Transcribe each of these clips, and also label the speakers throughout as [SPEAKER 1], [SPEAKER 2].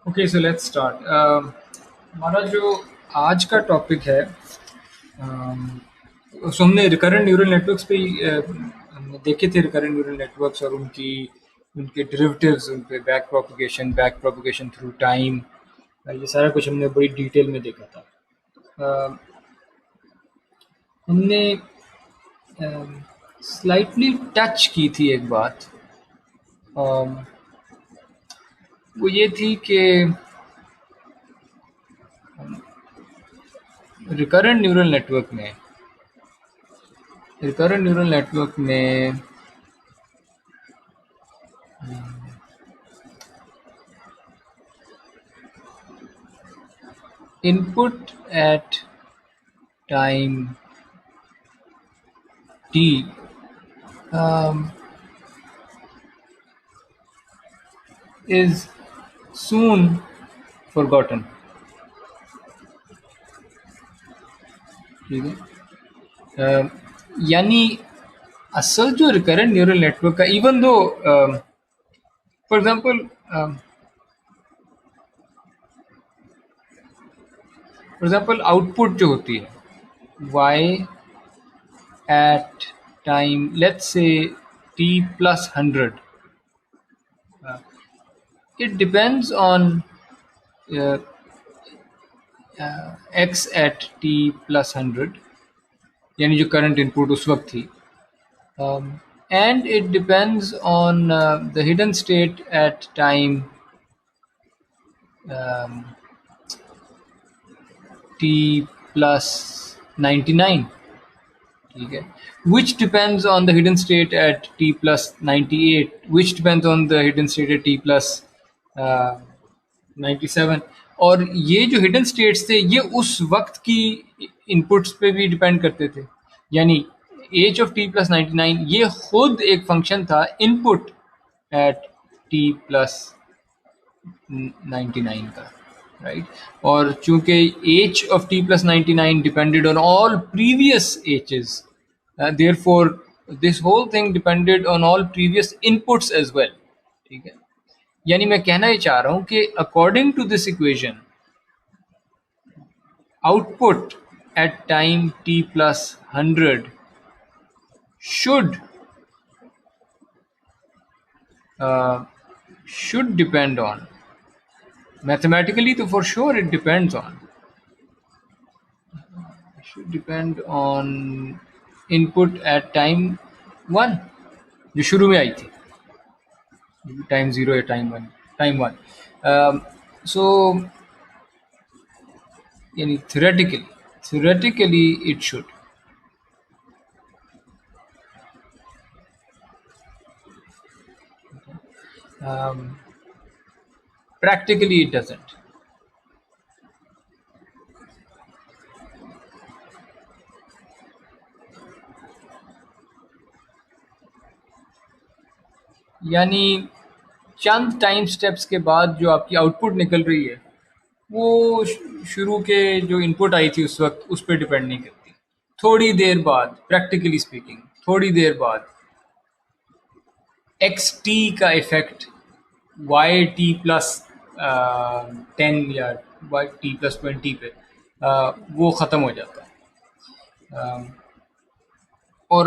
[SPEAKER 1] Okay so let's start. हमारा जो आज का टॉपिक है, सो हमने रिकरेंट न्यूरल नेटवर्क्स पे ही, हमने देखे थे रिकरेंट न्यूरल नेटवर्क्स और उनकी उनके डेरिवेटिव्स, उन पे बैक प्रोपगेशन थ्रू टाइम, ये सारा कुछ हमने बड़ी डिटेल में देखा था। अ, हमने स्लाइटली टच की थी एक बात। अम, वो ये थी कि रिकरेंट न्यूरल नेटवर्क में रिकरेंट न्यूरल नेटवर्क में input at time t um, is soon forgotten. ठीक है। यानी असल जो रिकरेंट न्यूरल नेटवर्क का, even though for example output जो होती है y at time, let's say t plus 100, it depends on uh, x at t plus 100, यानी जो करंट इनपुट उस वक्त थी, and it depends on the hidden state at time um, t plus 99, ठीक है, which depends on the hidden state at t plus 98, which depends on the hidden state at t plus 97। और ये जो hidden states थे ये उस वक्त की इनपुट्स पे भी डिपेंड करते थे। यानी एच ऑफ टी प्लस 99 ये खुद एक फंक्शन था इनपुट एट टी प्लस 99 का, राइट। और चूंकि H of T plus 99 depended on all previous Hs, therefore this whole thing depended on all previous inputs as well. ठीक है, यानी मैं कहना ही चाह रहा हूं कि according to this equation, output at time t plus 100 should depend on, mathematically तो for sure it depends on, should depend on input at time 1 जो शुरू में आई थी, टाइम 0 या टाइम 1। सो यानी theoretically it should, practically it doesn't। यानी चंद time steps के बाद जो आपकी आउटपुट निकल रही है वो शुरू के जो इनपुट आई थी उस वक्त उस पर डिपेंड नहीं करती। थोड़ी देर बाद, प्रैक्टिकली स्पीकिंग, थोड़ी देर बाद एक्स टी का इफेक्ट वाई टी प्लस 10 या वाई टी प्लस 20 पे वो ख़त्म हो जाता है। और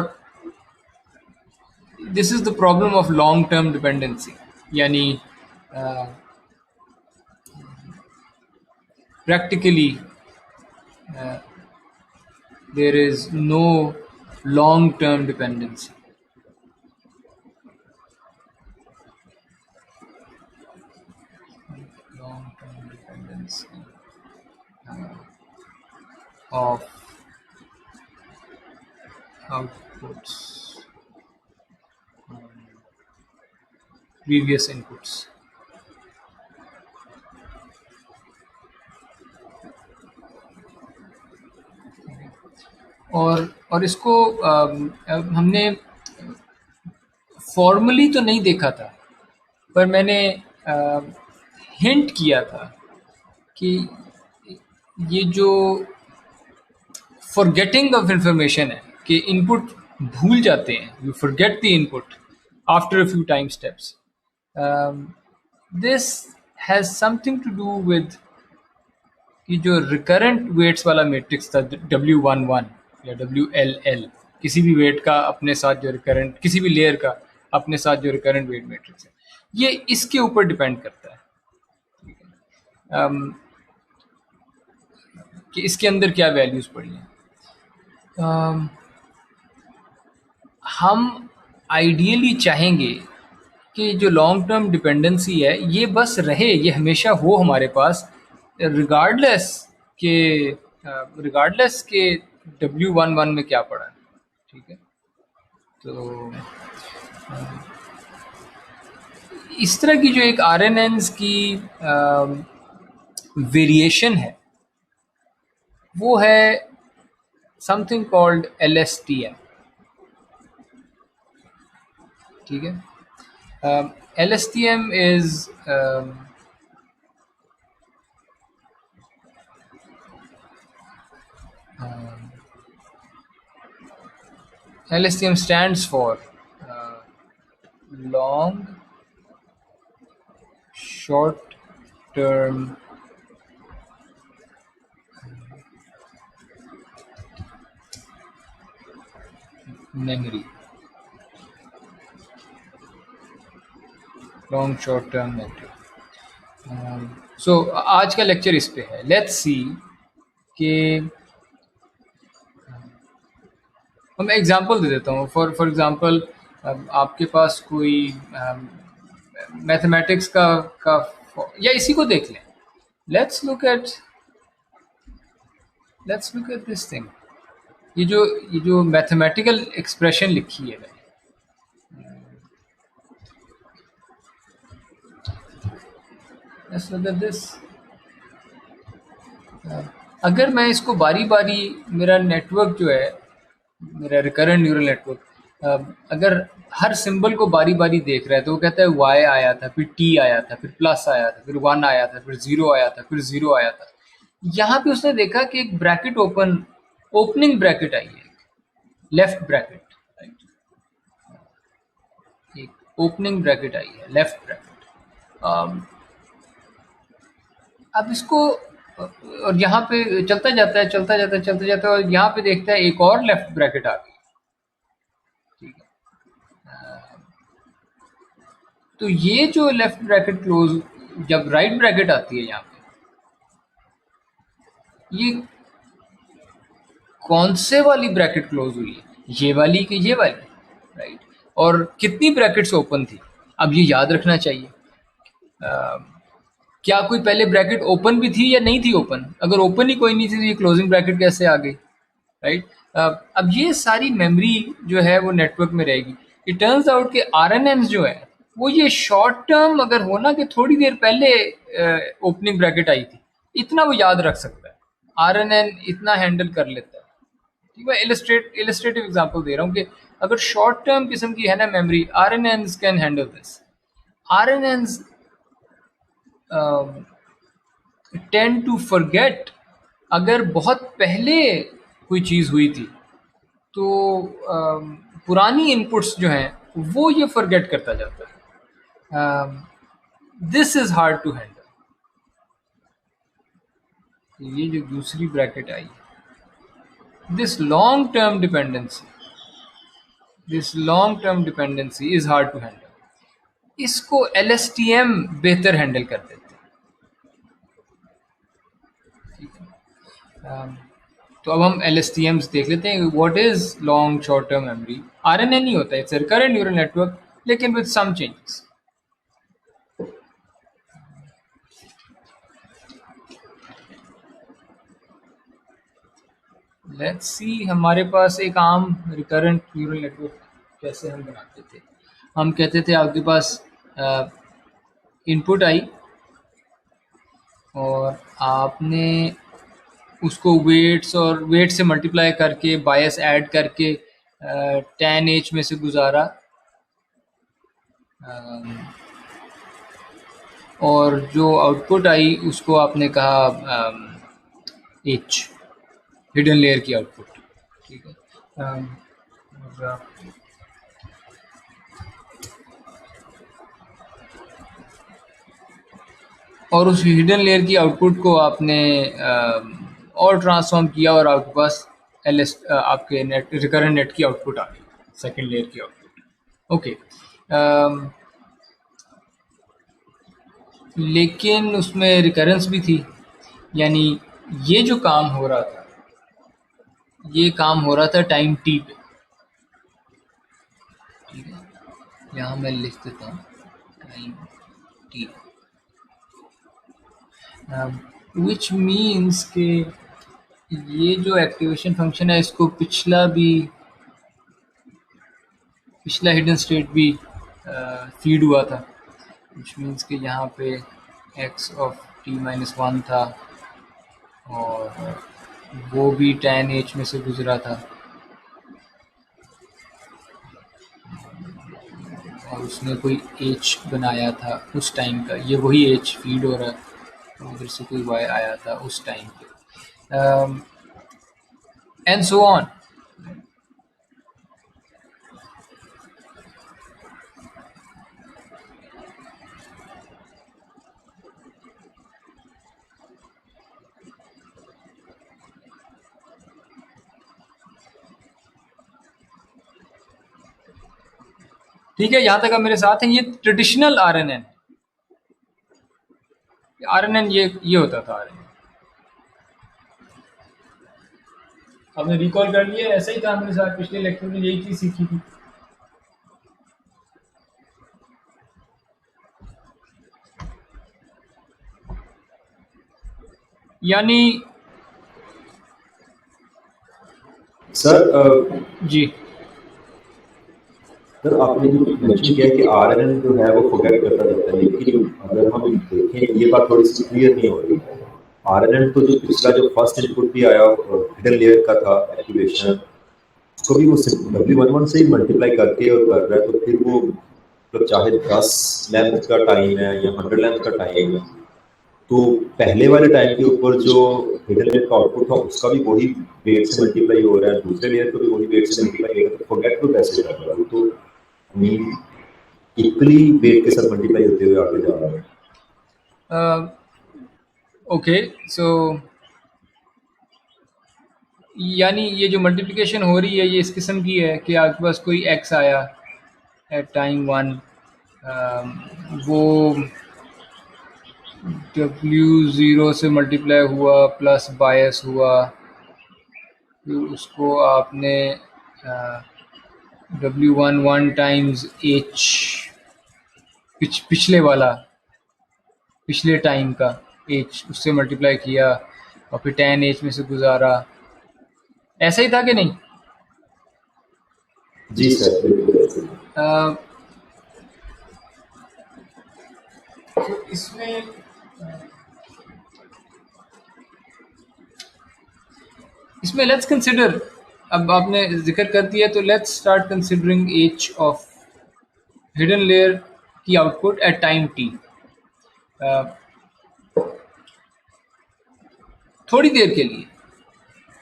[SPEAKER 1] this is the problem of long term dependency, यानी practically there is no long term dependency। long term dependency of outputs on previous inputs। और इसको हमने फॉर्मली तो नहीं देखा था, पर मैंने हिंट किया था कि ये जो फॉरगेटिंग ऑफ इंफॉर्मेशन है कि इनपुट भूल जाते हैं, you forget the input after a few time steps, this has something to do with कि जो रिकरेंट वेट्स वाला मैट्रिक्स था W11 या WLL, किसी भी वेट का अपने साथ जो रिकरेंट, किसी भी लेयर का अपने साथ जो रिकरेंट वेट मैट्रिक्स है, ये इसके ऊपर डिपेंड करता है कि इसके अंदर क्या वैल्यूज पड़ी हैं। हम आइडियली चाहेंगे कि जो लॉन्ग टर्म डिपेंडेंसी है ये बस रहे, ये हमेशा हो हमारे पास, रिगार्डलेस के W11 में क्या पड़ा है। ठीक है, तो इस तरह की जो एक RNNs की वेरिएशन है वो है समथिंग कॉल्ड LSTM। ठीक है, LSTM is LSTM stands for long short term memory, long short term memory। सो आज का लेक्चर इस पे है। लेट्स सी कि मैं एग्जांपल दे देता हूँ। फॉर एग्जांपल आपके पास कोई मैथमेटिक्स का या इसी को देख लें। Let's look at this thing. ये जो मैथमेटिकल एक्सप्रेशन लिखी है मैंने, लेट्स लुक एट दिस। अगर मैं इसको बारी बारी, मेरा नेटवर्क जो है, मेरा रिकरेंट न्यूरल नेटवर्क, अगर हर सिंबल को बारी बारी देख रहा है तो वो कहता है y आया था, फिर t आया था, फिर प्लस आया था, फिर 1 आया था, फिर 0 आया था, फिर 0 आया था। यहाँ पे उसने देखा कि एक ब्रैकेट ओपनिंग ब्रैकेट आई है, लेफ्ट ब्रैकेट, एक ओपनिंग ब्रैकेट आई है, लेफ्ट ब्रैकेट। अब इसको और यहाँ पे चलता जाता है, चलता जाता है, और यहाँ पे देखता है एक और लेफ्ट ब्रैकेट आ गई। ठीक है, तो ये जो लेफ्ट ब्रैकेट क्लोज, जब राइट ब्रैकेट आती है यहाँ पे, ये कौन से वाली ब्रैकेट क्लोज हुई है, ये वाली कि ये वाली, राइट? और कितनी ब्रैकेट्स ओपन थी, अब ये याद रखना चाहिए। क्या कोई पहले ब्रैकेट ओपन भी थी या नहीं थी ओपन? अगर ओपन ही कोई नहीं थी तो ये क्लोजिंग ब्रैकेट कैसे आ गई, राइट? अब ये सारी मेमोरी जो है वो नेटवर्क में रहेगी। इट टर्न्स आउट कि RNNs जो है वो ये शॉर्ट टर्म अगर होना कि थोड़ी देर पहले ओपनिंग ब्रैकेट आई थी, इतना वो याद रख सकता है, RNN इतना हैंडल कर लेता है। ठीक है, इलस्ट्रेटिव एग्जांपल दे रहा हूँ कि अगर शॉर्ट टर्म किस्म की है ना memory, RNNs can handle this. RNNs tend to forget, अगर बहुत पहले कोई चीज़ हुई थी तो पुरानी इनपुट्स जो हैं वो ये फॉरगेट करता जाता है। This is hard to handle. ये जो दूसरी ब्रैकेट आई, this long term dependency is hard to handle. इसको LSTM बेहतर हैंडल कर देते हैं। तो अब हम LSTMs देख लेते हैं। What is long short term memory? RNN ही होता है, इट्स रिकरेंट न्यूरल नेटवर्क, लेकिन with some changes. Let's see, हमारे पास एक आम रिकरेंट न्यूरल नेटवर्क कैसे हम बनाते थे। हम कहते थे आपके पास इनपुट आई और आपने उसको वेट से मल्टीप्लाई करके, बायस ऐड करके, tan h में से गुजारा, और जो आउटपुट आई उसको आपने कहा h, हिडन लेयर की आउटपुट। ठीक है, और और उस हिडन लेयर की आउटपुट को आपने और ट्रांसफॉर्म किया और आपके पास एल एस आपके नेट रिकरेंट नेट की आउटपुट आ गई, सेकेंड लेयर की आउटपुट। ओके, लेकिन उसमें रिकरेंस भी थी, यानी ये जो काम हो रहा था, ये काम हो रहा था टाइम टी पे। ठीक है, यहाँ मैं लिख देता हूँ टाइम टी, विच मीन्स के ये जो एक्टिवेशन फंक्शन है इसको पिछला हिडन स्टेट भी फीड हुआ था, विच मीन्स कि यहाँ पे x of t minus one था और वो भी tan h में से गुजरा था और उसने कोई h बनाया था उस टाइम का, ये वही h फीड हो रहा है, उधर से कोई y आया था उस टाइम पे, एंड सो ऑन। ठीक है, यहाँ तक आप मेरे साथ हैं। ये ट्रेडिशनल RNN, RNN ये होता था RNN। आपने रिकॉल कर लिया, ऐसा ही था मेरे साथ, पिछले लेक्चर में यही चीज सीखी थी। यानी
[SPEAKER 2] सर
[SPEAKER 1] जी
[SPEAKER 2] सर आपने जो मेंशन किया कि आरएनएन जो है वो फॉरगेट करता रहता है, लेकिन अगर हम देखें ये बात थोड़ी सी क्लियर नहीं हो रही। आरएनएन तो जो पिछला जो फर्स्ट इनपुट भी आया हिडन लेयर का था एक्टिवेशन, उसको भी वो W11 से ही मल्टीप्लाई करके और कर रहा है, तो फिर वो तो चाहे 10 लेंथ का टाइम है या 100 लेंथ का टाइम है, तो पहले वाले टाइम के ऊपर जो हिडन लेयर का आउटपुट था उसका भी वही वेट से मल्टीप्लाई हो रहा है, दूसरे लेयर को भी वही वेट से मल्टीप्लाई हो रहा है, तो फॉरगेट तो कैसे कर रहा है, तो इक्वली वेट के साथ मल्टीप्लाई होते हुए आगे जा रहा है।
[SPEAKER 1] ओके, सो यानी ये जो मल्टीप्लिकेशन हो रही है ये इस किस्म की है कि आपके पास कोई x आया एट टाइम 1, वो W0 से मल्टीप्लाई हुआ प्लस बायस हुआ, फिर उसको आपने W11 टाइम्स h पिछले टाइम का h उससे मल्टीप्लाई किया और फिर tan h में से गुजारा। ऐसा ही था कि नहीं?
[SPEAKER 2] जी सर, बिल्कुल ऐसे ही।
[SPEAKER 1] तो इसमें लेट्स कंसिडर, अब आपने जिक्र कर दिया तो let's start considering H of hidden layer की आउटपुट एट टाइम टी। थोड़ी देर के लिए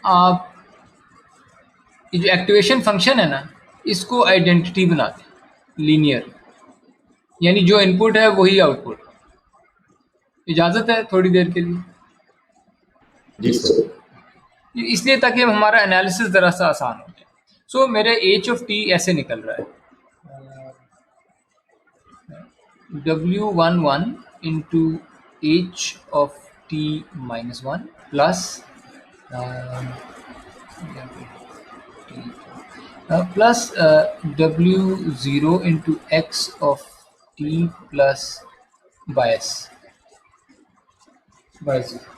[SPEAKER 1] आप ये जो एक्टिवेशन फंक्शन है ना, इसको आइडेंटिटी बनाते हैं लीनियर, यानी जो इनपुट है वही आउटपुट। इजाजत है थोड़ी देर के लिए?
[SPEAKER 2] जी सर,
[SPEAKER 1] इसलिए ताकि हमारा एनालिसिस ज़रा सा आसान हो जाए। सो मेरे एच ऑफ टी ऐसे निकल रहा है, W11 into h of t minus one plus W0 into x of T plus bias by zero.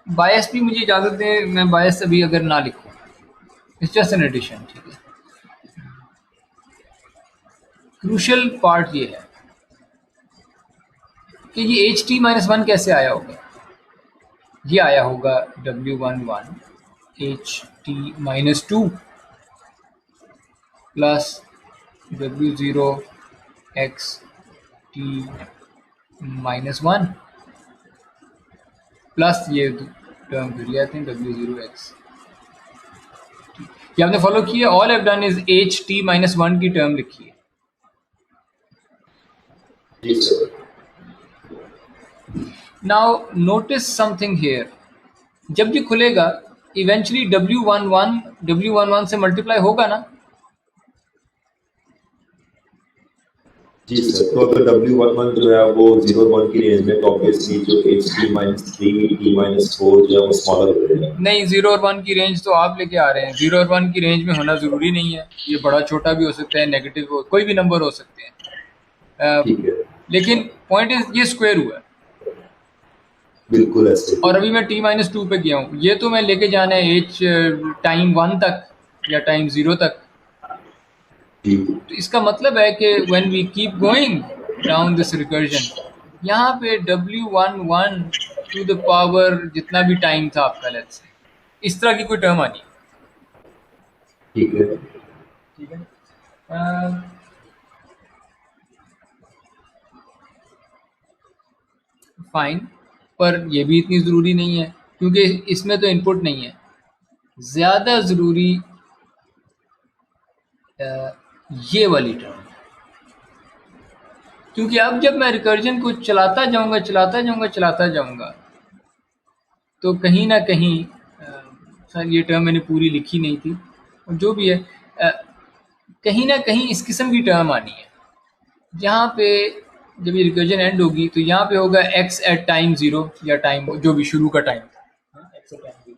[SPEAKER 1] Bias भी मुझे इजाज़त दें, मैं बायस अभी अगर ना लिखूँ, इट्स जस्ट एन एडिशन। ठीक है, क्रूशल पार्ट ये है कि ये एच टी माइनस वन कैसे आया होगा। ये आया होगा W11 H t minus two plus W0 x T minus one plus ये टर्म फिर ले आते हैं W0 एक्स ये आपने फॉलो किया? All have done is h t minus one की टर्म लिखी है.
[SPEAKER 2] जी sir.
[SPEAKER 1] Now notice something here. जब ये खुलेगा इवेंचुअली W11 से मल्टीप्लाई होगा ना?
[SPEAKER 2] जी सर. तो अगर W11 जो है वो 0 और 1 की रेंज में, तो ऑब्वियसली जो HT माइनस 3 T माइनस 4 जो है वो स्मॉलर हो जाएगा.
[SPEAKER 1] नहीं, 0 और 1 की रेंज तो आप लेके आ रहे हैं. 0 और 1 की रेंज में होना ज़रूरी नहीं है. ये बड़ा छोटा भी हो सकता है, नेगेटिव हो, कोई भी नंबर हो सकते हैं.
[SPEAKER 2] ठीक है.
[SPEAKER 1] लेकिन पॉइंट इज ये स्क्वायर हुआ है.
[SPEAKER 2] बिल्कुल ऐसे.
[SPEAKER 1] और अभी मैं T माइनस टू पे गया हूँ. ये तो मैं लेके जाना है H टाइम 1 तक या टाइम 0 तक.
[SPEAKER 2] जी.
[SPEAKER 1] तो इसका मतलब है कि when we keep going down this recursion, यहाँ पे W11 टू द पावर जितना भी टाइम था आपका, लेट्स से, इस तरह की कोई टर्म आनी.
[SPEAKER 2] ठीक है.
[SPEAKER 1] ठीक है. फाइन. पर ये भी इतनी ज़रूरी नहीं है क्योंकि इसमें तो इनपुट नहीं है. ज़्यादा ज़रूरी ये वाली टर्म, क्योंकि अब जब मैं रिकर्जन को चलाता जाऊंगा तो कहीं ना कहीं सर ये टर्म मैंने पूरी लिखी नहीं थी, और जो भी है, कहीं ना कहीं इस किस्म की टर्म आनी है. यहाँ पे जब ये रिकर्जन एंड होगी तो यहाँ पे होगा x एट टाइम 0 या टाइम जो भी शुरू का टाइम था, x एट टाइम 0,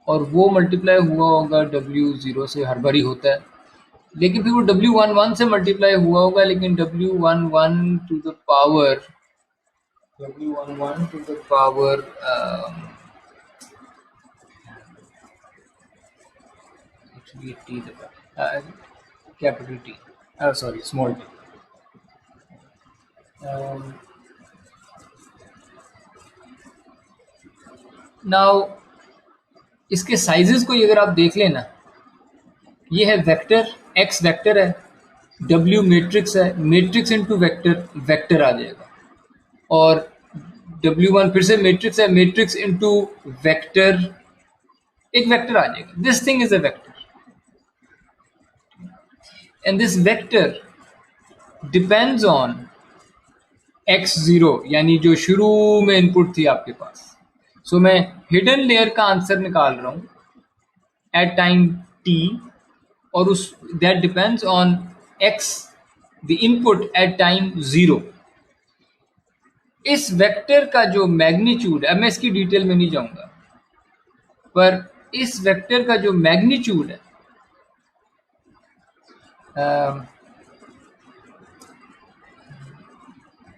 [SPEAKER 1] और वो मल्टीप्लाई हुआ होगा W0 से. हर बारी होता है, लेकिन फिर वो W11 से मल्टीप्लाई हुआ होगा, लेकिन W11 to the power actually T capital T, sorry, small t. Now इसके साइजेस को अगर आप देख लेना, ये है वेक्टर, x वेक्टर है, W मैट्रिक्स है, मैट्रिक्स इनटू वेक्टर, वेक्टर आ जाएगा. और W1 फिर से मैट्रिक्स है, मैट्रिक्स इनटू वेक्टर, एक वेक्टर आ जाएगा. This thing is a vector, and this vector depends on x0, यानी जो शुरू में इनपुट थी आपके पास. सो मैं हिडन लेयर का आंसर निकाल रहा हूँ एट टाइम t, और उस that depends on x, the input at time 0. इस वेक्टर का जो मैग्नीट्यूड, अब मैं इसकी डिटेल में नहीं जाऊंगा, पर इस वेक्टर का जो मैग्नीट्यूड है,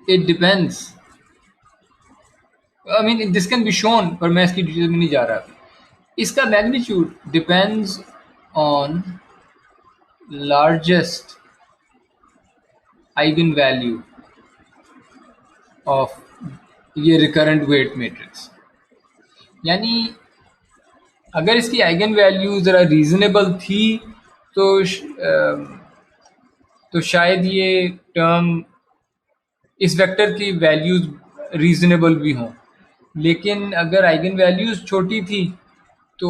[SPEAKER 1] it depends, I mean this can be shown, पर मैं इसकी डिटेल में नहीं जा रहा. इसका magnitude depends on largest eigen value of ये रिकरेंट वेट मैट्रिक्स. यानी अगर इसकी आइगन वैल्यू ज़रा रीजनेबल थी तो शायद ये टर्म, इस वेक्टर की वैल्यूज रीजनेबल भी हों. लेकिन अगर आइगन वैल्यूज छोटी थी तो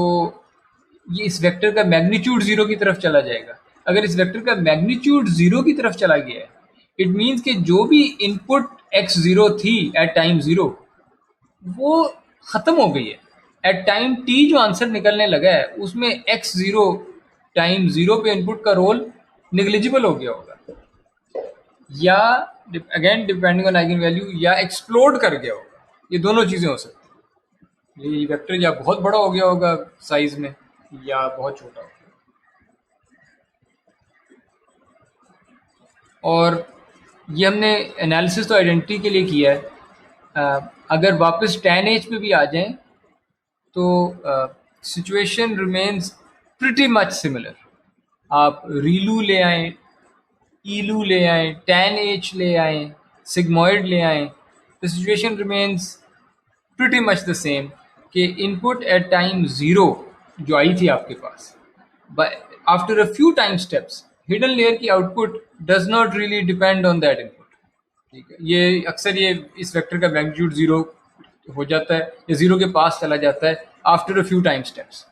[SPEAKER 1] ये इस वेक्टर का मैग्नीट्यूड 0 की तरफ चला जाएगा. अगर इस वेक्टर का मैग्नीट्यूड 0 की तरफ चला गया है, इट मीन्स कि जो भी इनपुट x0 थी एट टाइम 0 वो ख़त्म हो गई है. एट टाइम t जो आंसर निकलने लगा है उसमें x0 टाइम 0 पे इनपुट का रोल निग्लिजिबल हो गया होगा, या again depending on eigen value, या एक्सप्लोड कर गया होगा. ये दोनों चीज़ें हो सकती हैं. ये वेक्टर या बहुत बड़ा हो गया होगा साइज में, या बहुत छोटा हो गया. और ये हमने एनालिसिस तो आइडेंटिटी के लिए किया है. अगर वापस tan h पे भी आ जाएं तो situation remains pretty much similar. आप रीलू ले आएँ, ईलू ले आएँ, tan h ले आएँ, सिग्मॉइड ले आएँ, the situation remains pretty much the same कि इनपुट एट टाइम 0 जो आई थी आपके पास, after a few time steps hidden layer की output does not really depend on that input. ठीक है, ये अक्सर ये इस वेक्टर का मैग्नीट्यूड 0 हो जाता है या 0 के पास चला जाता है after a few time steps.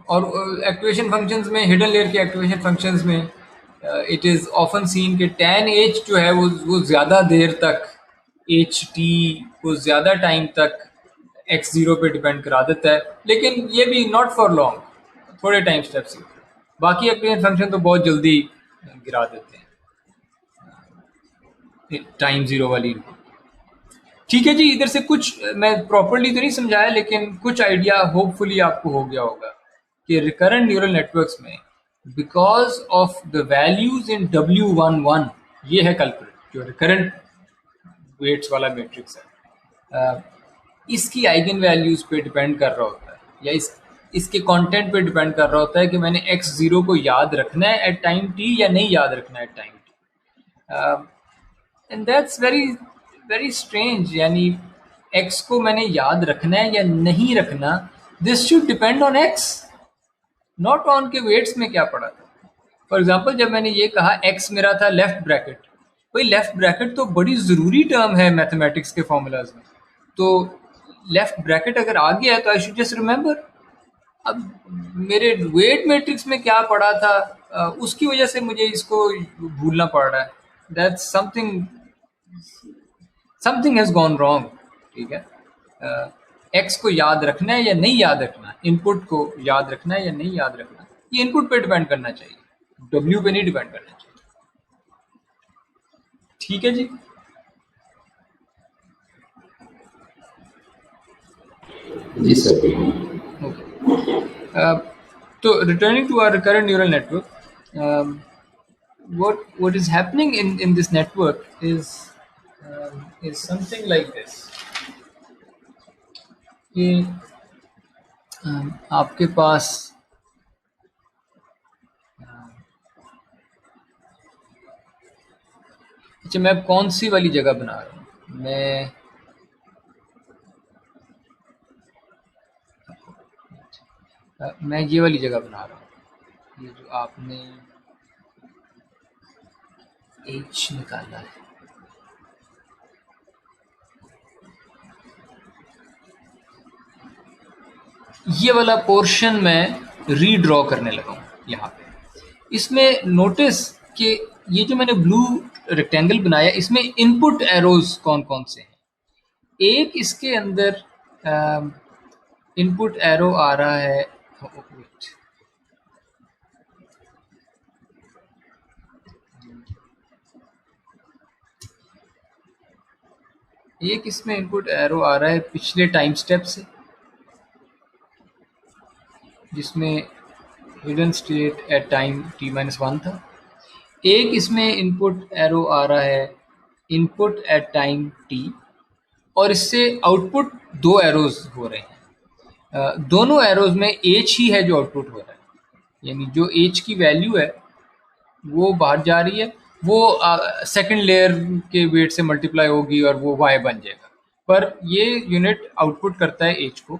[SPEAKER 1] और एक्टिवेशन फंक्शंस में, हिडन लेयर के एक्टिवेशन फंक्शंस में इट इज़ ऑफन सीन कि tan h जो है वो ज़्यादा देर तक एच टी को ज़्यादा टाइम तक x0 पे डिपेंड करा देता है, लेकिन ये भी नॉट फॉर लॉन्ग, थोड़े टाइम स्टेप्स ही। बाकी एक्टिवेशन फंक्शन तो बहुत जल्दी गिरा देते हैं टाइम ज़ीरो वाली। ठीक है जी, इधर से कुछ मैं प्रॉपरली तो नहीं समझाया, लेकिन कुछ आइडिया होपफुली आपको हो गया होगा कि रिकरेंट न्यूरल नेटवर्क्स में because of the values in W11, ये है कल्प्रिट जो रिकरेंट वेट्स वाला मैट्रिक्स है। इसकी आइगन वैल्यूज पे डिपेंड कर रहा होता है, या इसके कंटेंट पे डिपेंड कर रहा होता है कि मैंने x0 को याद रखना है एट टाइम t या नहीं याद रखना है at time t। And that's very very strange, यानी x को मैंने याद रखना है या नहीं रखना, this should depend on x, not on के वेट्स में क्या पड़ा था। फॉर एग्जाम्पल, जब मैंने ये कहा x मेरा था लेफ्ट ब्रैकेट, भाई लेफ्ट ब्रैकेट तो बड़ी ज़रूरी टर्म है मैथमेटिक्स के फॉर्मूलाज में, तो लेफ्ट ब्रैकेट अगर आ गया है तो आई शुड जस्ट रिमेंबर। अब मेरे वेट मैट्रिक्स में क्या पड़ा था, उसकी वजह से मुझे इसको भूलना पड़ रहा है। That's something, something has gone wrong. ठीक है, एक्स को याद रखना है या नहीं याद रखना, इनपुट को याद रखना है या नहीं याद रखना, ये इनपुट पे डिपेंड करना चाहिए, डब्ल्यू पे नहीं डिपेंड करना चाहिए। ठीक है जी।
[SPEAKER 2] जी सर।
[SPEAKER 1] ओके, तो returning to our recurrent neural network, what is happening in this network is something like this कि आपके पास अच्छा, मैं कौन सी वाली जगह बना रहा हूँ, मैं ये वाली जगह बना रहा हूँ, ये जो आपने h निकाला है, ये वाला पोर्शन मैं रीड्रॉ करने लगा हूँ यहाँ पे। इसमें नोटिस कि ये जो मैंने ब्लू रेक्टेंगल बनाया, इसमें इनपुट एरोज कौन कौन से हैं। एक इसके अंदर इनपुट एरो आ रहा है, एक इसमें इनपुट एरो आ रहा है पिछले टाइम स्टेप से, जिसमें hidden state at time t-1 था। एक इसमें इनपुट एरो आ रहा है इनपुट एट टाइम t, और इससे आउटपुट दो एरोज हो रहे हैं। दोनों एरोज में h ही है जो आउटपुट हो रहा है, यानी जो h की वैल्यू है वो बाहर जा रही है, वो सेकंड लेयर के वेट से मल्टीप्लाई होगी और वो y बन जाएगा। पर ये यूनिट आउटपुट करता है h को,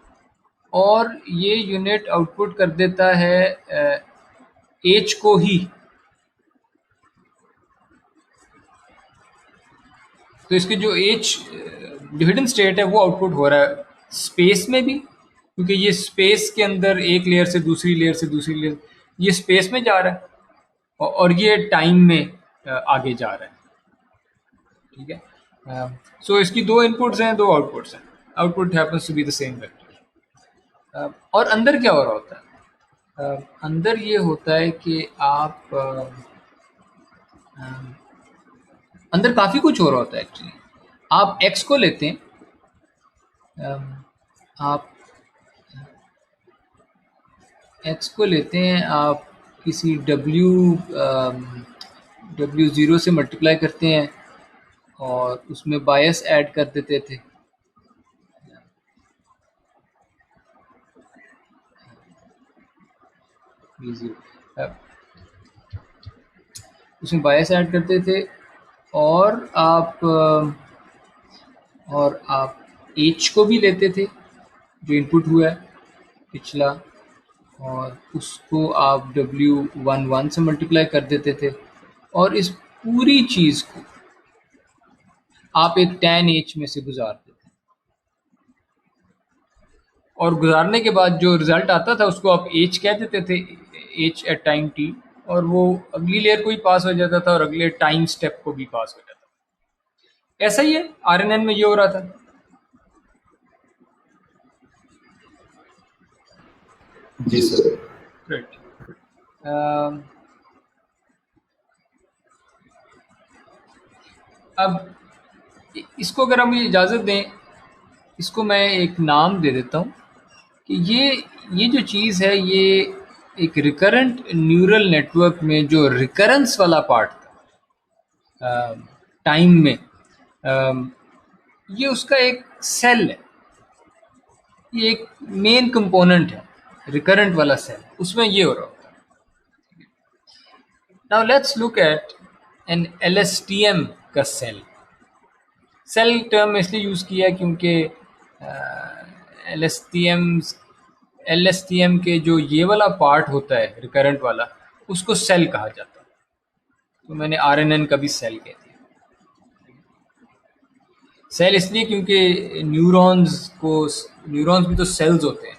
[SPEAKER 1] और ये यूनिट आउटपुट कर देता है h को ही। तो इसके जो h जो हिडन स्टेट है वो आउटपुट हो रहा है स्पेस में भी, क्योंकि ये स्पेस के अंदर एक लेयर से दूसरी लेयर से दूसरी लेयर, ये स्पेस में जा रहा है, और ये टाइम में आगे जा रहा है। ठीक है, सो इसकी दो इनपुट्स हैं, दो आउटपुट्स हैं, output happens to be the same vector. और अंदर क्या हो रहा होता है, अंदर ये होता है कि आप अंदर काफ़ी कुछ हो रहा होता है एक्चुअली। आप x को लेते हैं, आप x को लेते हैं, आप किसी W0 से मल्टीप्लाई करते हैं और उसमें बायस ऐड कर देते थे। उसमें बायस ऐड करते थे, और आप h को भी लेते थे जो इनपुट हुआ है पिछला, और उसको आप W11 से मल्टीप्लाई कर देते थे, और इस पूरी चीज़ को आप एक tan h में से गुजारते थे। और गुजारने के बाद जो रिजल्ट आता था उसको आप एच कह देते थे, एच एट टाइम टी, और वो अगली लेयर को भी पास हो जाता था और अगले टाइम स्टेप को भी पास हो जाता था। ऐसा ही है आरएनएन में ये हो रहा था।
[SPEAKER 2] जी सर।
[SPEAKER 1] राइट। अब इसको अगर हम इजाज़त दें, इसको मैं एक नाम दे देता हूँ कि ये जो चीज़ है, ये एक रिकरेंट न्यूरल नेटवर्क में जो रिकरेंस वाला पार्ट था टाइम में, अम, ये उसका एक सेल है, ये एक मेन कंपोनेंट है, रिकरेंट वाला सेल, उसमें ये हो रहा होता है। Now let's look at an LSTM का सेल। सेल टर्म इसलिए यूज़ किया क्योंकि एलएसटीएम एलएसटीएम के जो ये वाला पार्ट होता है रिकरेंट वाला, उसको सेल कहा जाता है। तो मैंने आरएनएन का भी सेल कह दिया। सेल इसलिए क्योंकि न्यूरॉन्स भी तो सेल्स होते हैं,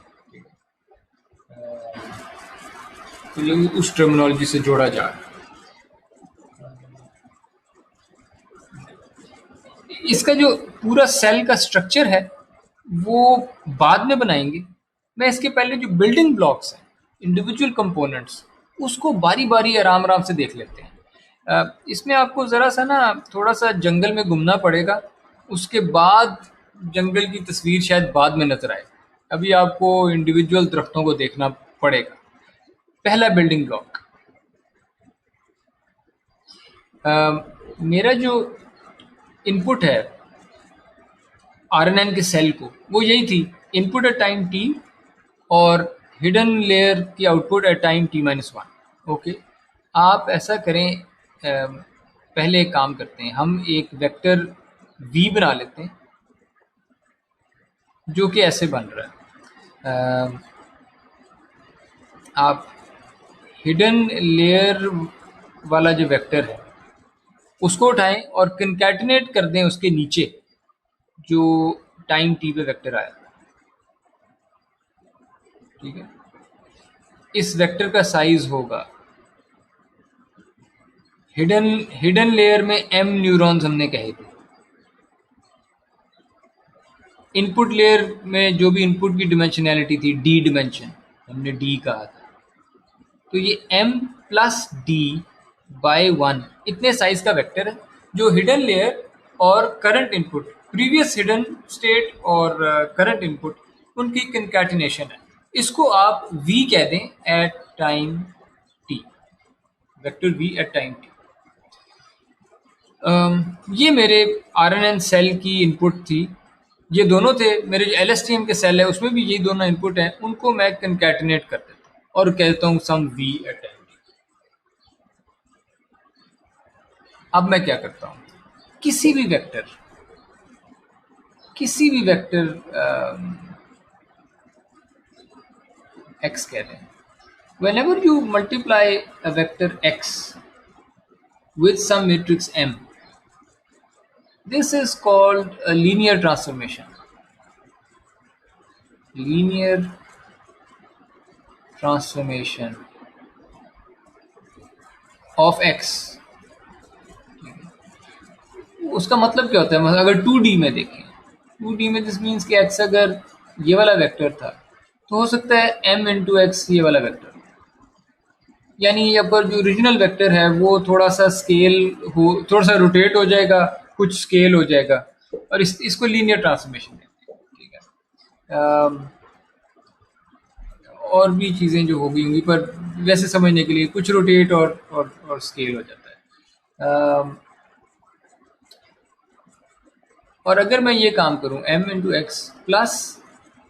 [SPEAKER 1] तो ये उस टर्मिनोलॉजी से जोड़ा जा रहा है। इसका जो पूरा सेल का स्ट्रक्चर है वो बाद में बनाएंगे। मैं इसके पहले जो बिल्डिंग ब्लॉक्स हैं, इंडिविजुअल कंपोनेंट्स, उसको बारी बारी आराम आराम से देख लेते हैं। इसमें आपको ज़रा सा ना थोड़ा सा जंगल में घूमना पड़ेगा, उसके बाद जंगल की तस्वीर शायद बाद में नजर आए। अभी आपको इंडिविजुअल दरख्तों को देखना पड़ेगा। पहला बिल्डिंग ब्लॉक, मेरा जो इनपुट है आरएनएन के सेल को, वो यही थी, इनपुट एट टाइम टी और हिडन लेयर की output at time T minus one. Okay, आप ऐसा करें, पहले एक काम करते हैं, हम एक वेक्टर वी बना लेते हैं जो कि ऐसे बन रहा है। आप हिडन लेयर वाला जो वेक्टर है उसको उठाएं और कंकैटिनेट कर दें उसके नीचे जो टाइम टी पे वेक्टर आया। ठीक है, इस वेक्टर का साइज होगा, हिडन लेयर में एम न्यूरॉन्स हमने कहे थे, इनपुट लेयर में जो भी इनपुट की डिमेंशनैलिटी थी, डी डिमेंशन, हमने डी कहा था। तो ये m प्लस डी बाय वन इतने साइज का वेक्टर है जो हिडन लेयर और current input, previous hidden state और करंट इनपुट, उनकी कंकैटिनेशन है। इसको आप v कह दें at time t, vector v at time t। ये मेरे आरएनएन सेल की इनपुट थी। ये दोनों थे मेरे जो एलएसटीएम के सेल है, उसमें भी यही दोनों इनपुट हैं, उनको मैं कंकैटिनेट कर देता हूँ और कहता हूँ सम v एट टाइम t। अब मैं क्या करता हूँ, किसी भी वेक्टर x कह दें, whenever you multiply a vector x with some matrix m, this is called a linear transformation. Linear transformation of x. उसका मतलब क्या होता है, मतलब अगर 2D में देखें, 2D में दिस मीन्स कि x अगर ये वाला वेक्टर था तो हो सकता है m इंटू एक्स ये वाला वेक्टर, यानी यहाँ पर जो ओरिजिनल वेक्टर है वो थोड़ा सा स्केल हो, थोड़ा सा रोटेट हो जाएगा, कुछ स्केल हो जाएगा, और इसको लीनियर ट्रांसफॉर्मेशन कहते हैं। ठीक है, और भी चीज़ें जो होगी होंगी, पर वैसे समझने के लिए कुछ रोटेट और स्केल हो जाता है। और अगर मैं ये काम करूं m इंटू एक्स प्लस,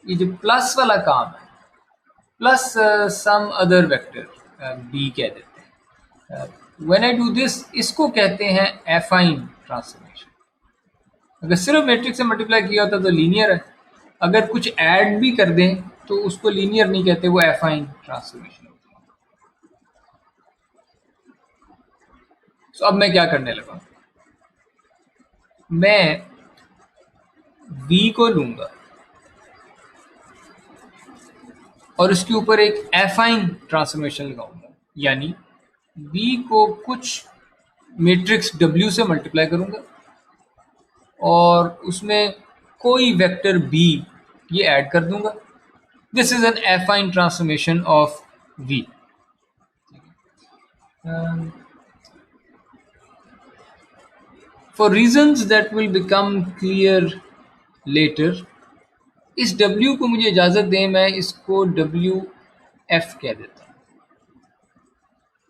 [SPEAKER 1] ये जो प्लस वाला काम है, plus some other vector b कह देते हैं, व्हेन आई डू दिस, इसको कहते हैं एफाइन ट्रांसफॉर्मेशन। अगर सिर्फ मैट्रिक्स से मल्टीप्लाई किया होता तो लीनियर है, अगर कुछ ऐड भी कर दें तो उसको लीनियर नहीं कहते, वो एफाइन ट्रांसफॉर्मेशन होती है। तो अब मैं क्या करने लगा, मैं v को लूंगा और उसके ऊपर एक एफाइन ट्रांसफॉर्मेशन लगाऊंगा, यानी बी को कुछ मैट्रिक्स डब्ल्यू से मल्टीप्लाई करूंगा और उसमें कोई वेक्टर बी ये ऐड कर दूंगा. This is an affine transformation of V. For reasons that will become clear later, इस W को मुझे इजाज़त दें मैं इसको WF कह देता हूँ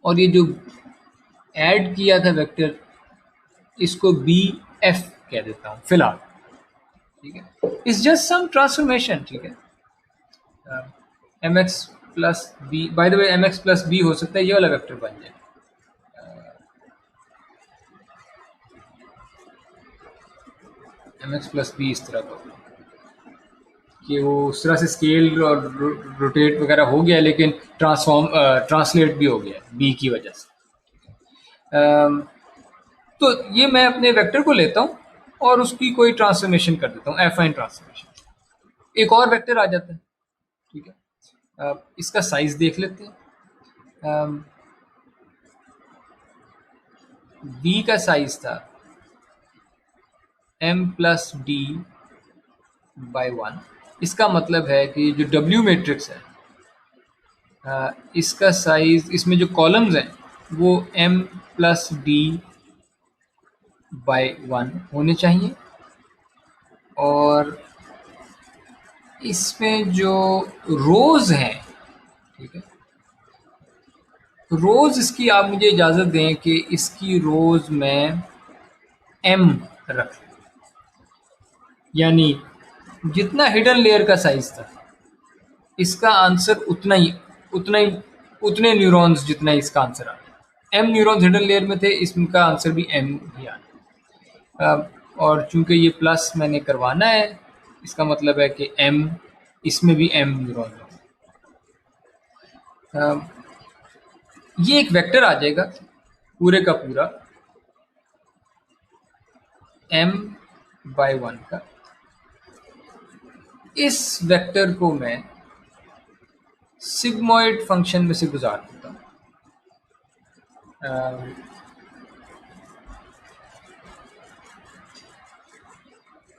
[SPEAKER 1] और ये जो ऐड किया था वेक्टर इसको BF कह देता हूँ फिलहाल. ठीक है, इट्स जस्ट सम ट्रांसफॉर्मेशन. ठीक है, mx plus B, by the way mx plus B हो सकता है ये वाला वेक्टर बन जाए. mx प्लस बी इस तरह का कि वो उस तरह से स्केल और रोटेट वगैरह हो गया, लेकिन ट्रांसलेट भी हो गया बी की वजह से. तो ये मैं अपने वेक्टर को लेता हूँ और उसकी कोई ट्रांसफॉर्मेशन कर देता हूँ, एफाइन ट्रांसफॉर्मेशन. एक और वेक्टर आ जाता है. ठीक है, इसका साइज देख लेते हैं. बी का साइज था m प्लस डी बाई 1. इसका मतलब है कि जो W मैट्रिक्स है इसका साइज, इसमें जो कॉलम्स हैं वो m प्लस डी बाई 1 होने चाहिए और इसमें जो रोज हैं, ठीक है, रोज इसकी आप मुझे इजाज़त दें कि इसकी रोज में m रख लें, यानी जितना हिडन लेयर का साइज था इसका आंसर उतने न्यूरॉन्स जितना इसका आंसर आ रहा है. m न्यूरॉन्स हिडन लेयर में थे, इसका आंसर भी m ही आना. और चूंकि ये प्लस मैंने करवाना है इसका मतलब है कि m इसमें भी m न्यूरॉन है. ये एक वेक्टर आ जाएगा पूरे का पूरा m बाई 1 का. इस वेक्टर को मैं सिग्मॉइड फंक्शन में से गुजार देता हूँ.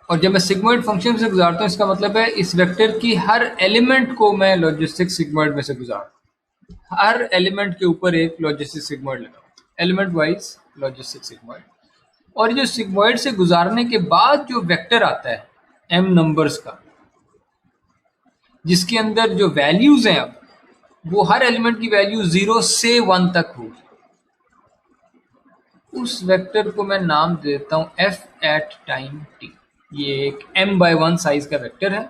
[SPEAKER 1] और जब मैं सिग्मॉइड फंक्शन से गुजारता हूँ इसका मतलब है इस वेक्टर की हर एलिमेंट को मैं लॉजिस्टिक सिग्मॉइड में से गुजारता हूँ. हर एलिमेंट के ऊपर एक लॉजिस्टिक सिग्मॉइड लगाऊँ, एलिमेंट वाइज लॉजिस्टिक सिग्मॉइड. और जो सिग्मॉइड से गुजारने के बाद जो वेक्टर आता है m नंबर्स का, जिसके अंदर जो वैल्यूज हैं अब वो हर एलिमेंट की वैल्यू 0 से 1 तक होगी, उस वेक्टर को मैं नाम देता हूँ f एट टाइम t. ये एक m बाई 1 साइज का वेक्टर है.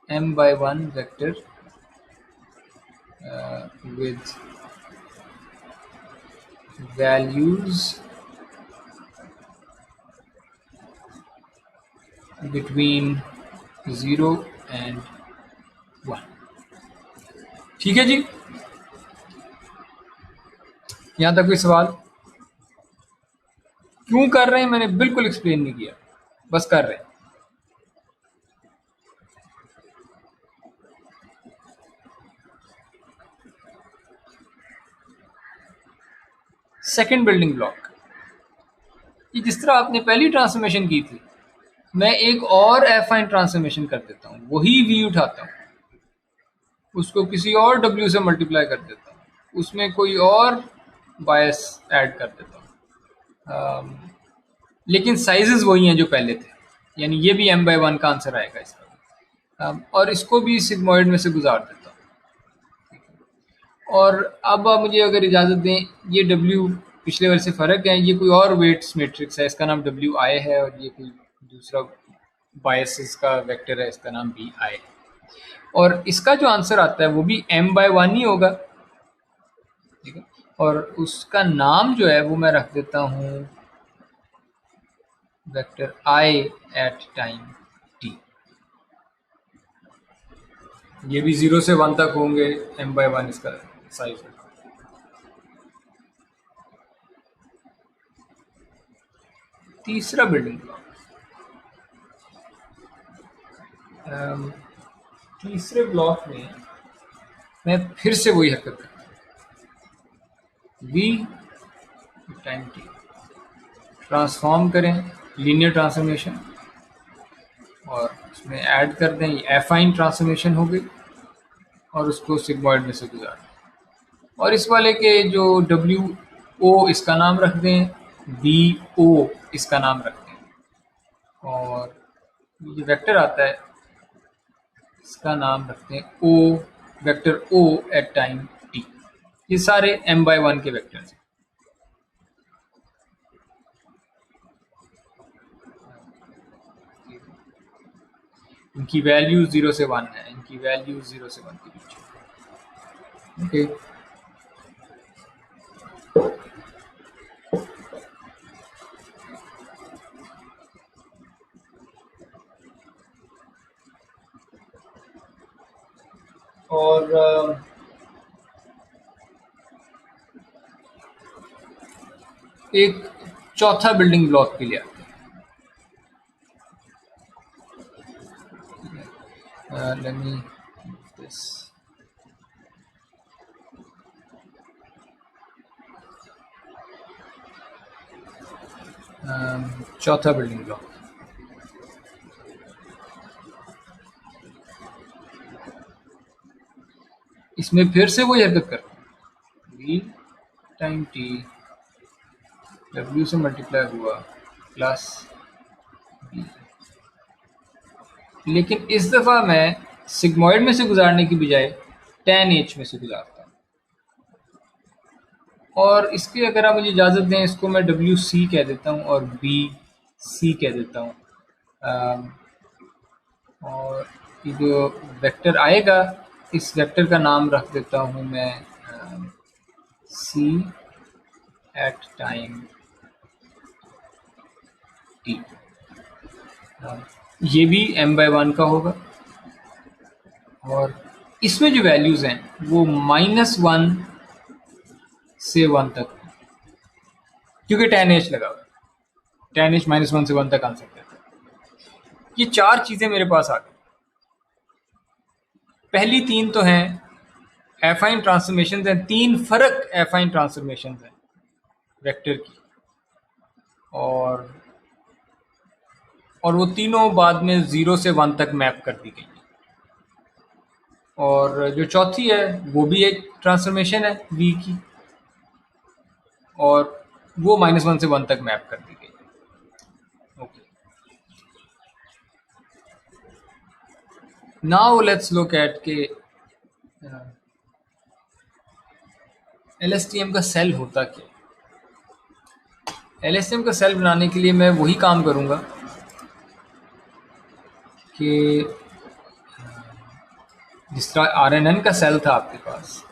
[SPEAKER 1] m by 1 vector with values between 0 and 1. ठीक है जी, यहाँ तक कोई सवाल? क्यों कर रहे हैं मैंने बिल्कुल एक्सप्लेन नहीं किया, बस कर रहे हैं. सेकंड बिल्डिंग ब्लॉक, ये जिस तरह आपने पहली ट्रांसफॉर्मेशन की थी मैं एक और एफाइन ट्रांसफॉर्मेशन कर देता हूँ. वही वी उठाता हूँ, उसको किसी और डब्ल्यू से मल्टीप्लाई कर देता हूँ, उसमें कोई और बायस ऐड कर देता हूँ, लेकिन साइजेस वही हैं जो पहले थे, यानी ये भी m बाई 1 का आंसर आएगा इसका. और इसको भी सिग्मॉइड में से गुजार देता हूँ. और अब आप मुझे अगर इजाज़त दें, ये W पिछले वाले से फ़र्क है, ये कोई और वेट्स मैट्रिक्स है, इसका नाम WI है, और ये कोई दूसरा बायसेस का वेक्टर है, इसका नाम BI है. और इसका जो आंसर आता है वो भी m बाई 1 ही होगा. ठीक है, और उसका नाम जो है वो मैं रख देता हूँ vector I at time t. ये भी 0 से 1 तक होंगे, m बाई 1 इसका साइज है. तीसरा बिल्डिंग ब्लॉक, तीसरे ब्लॉक में मैं फिर से वही हरकत करता हूँ, v टाइम t ट्रांसफॉर्म करें लीनियर ट्रांसफॉर्मेशन और उसमें ऐड कर दें, ये एफाइन ट्रांसफॉर्मेशन हो गई और उसको सिग्मॉइड में से गुजार दें। और इस वाले के जो डब्ल्यू ओ इसका नाम रख दें, बी ओ इसका नाम रख दें और ये वेक्टर आता है इसका नाम रखते हैं O, vector O at time T. ये सारे m/1 के वेक्टर्स हैं। इनकी वैल्यू 0 से 1 है, इनकी वैल्यू 0 से 1 के बीच। ओके, और एक चौथा बिल्डिंग ब्लॉक के लिए आते हैं। लेट मी दिस, चौथा बिल्डिंग ब्लॉक इसमें फिर से वही हरकत करते हैं, v टाइम t w से मल्टीप्लाई हुआ प्लस b, लेकिन इस दफ़ा मैं सिग्मॉइड में से गुजारने की बजाय tan h में से गुजारता हूँ। और इसके अगर आप मुझे इजाज़त दें, इसको मैं डब्ल्यू सी कह देता हूँ और बी सी कह देता हूँ। और ये जो वेक्टर आएगा इस वेक्टर का नाम रख देता हूँ मैं सी एट टाइम टी। ये भी m/1 का होगा और इसमें जो वैल्यूज़ हैं वो -1 से 1 तक, क्योंकि tan h लगा हुआ है, tan h -1 से 1 तक आ सकता है। ये चार चीज़ें मेरे पास आ गई। पहली तीन तो हैं एफाइन ट्रांसफॉर्मेशन हैं, तीन फर्क एफाइन ट्रांसफॉर्मेशन हैं वेक्टर की, और वो तीनों बाद में 0 से 1 तक मैप कर दी गई। और जो चौथी है वो भी एक ट्रांसफॉर्मेशन है v की और वो -1 से 1 तक मैप कर दी गई। Okay, now let's look eight के LSTM का सेल होता क्या। LSTM का सेल बनाने के लिए मैं वही काम करूँगा कि जिस तरह RNN का सेल था आपके पास,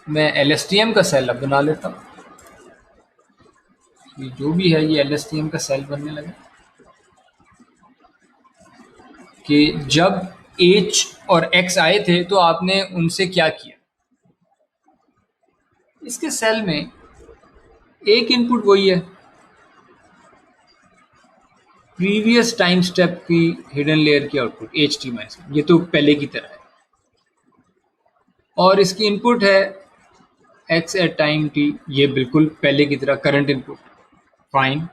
[SPEAKER 1] मैं LSTM का सेल अब बना लेता हूँ। ये जो भी है ये LSTM का सेल बनने लगा कि जब H और X आए थे तो आपने उनसे क्या किया। इसके सेल में एक इनपुट वही है, प्रीवियस टाइम स्टेप की हिडन लेयर की आउटपुट HT माइनस, ये तो पहले की तरह है, और इसकी इनपुट है x एट टाइम t, ये बिल्कुल पहले की तरह करंट इनपुट, फाइन।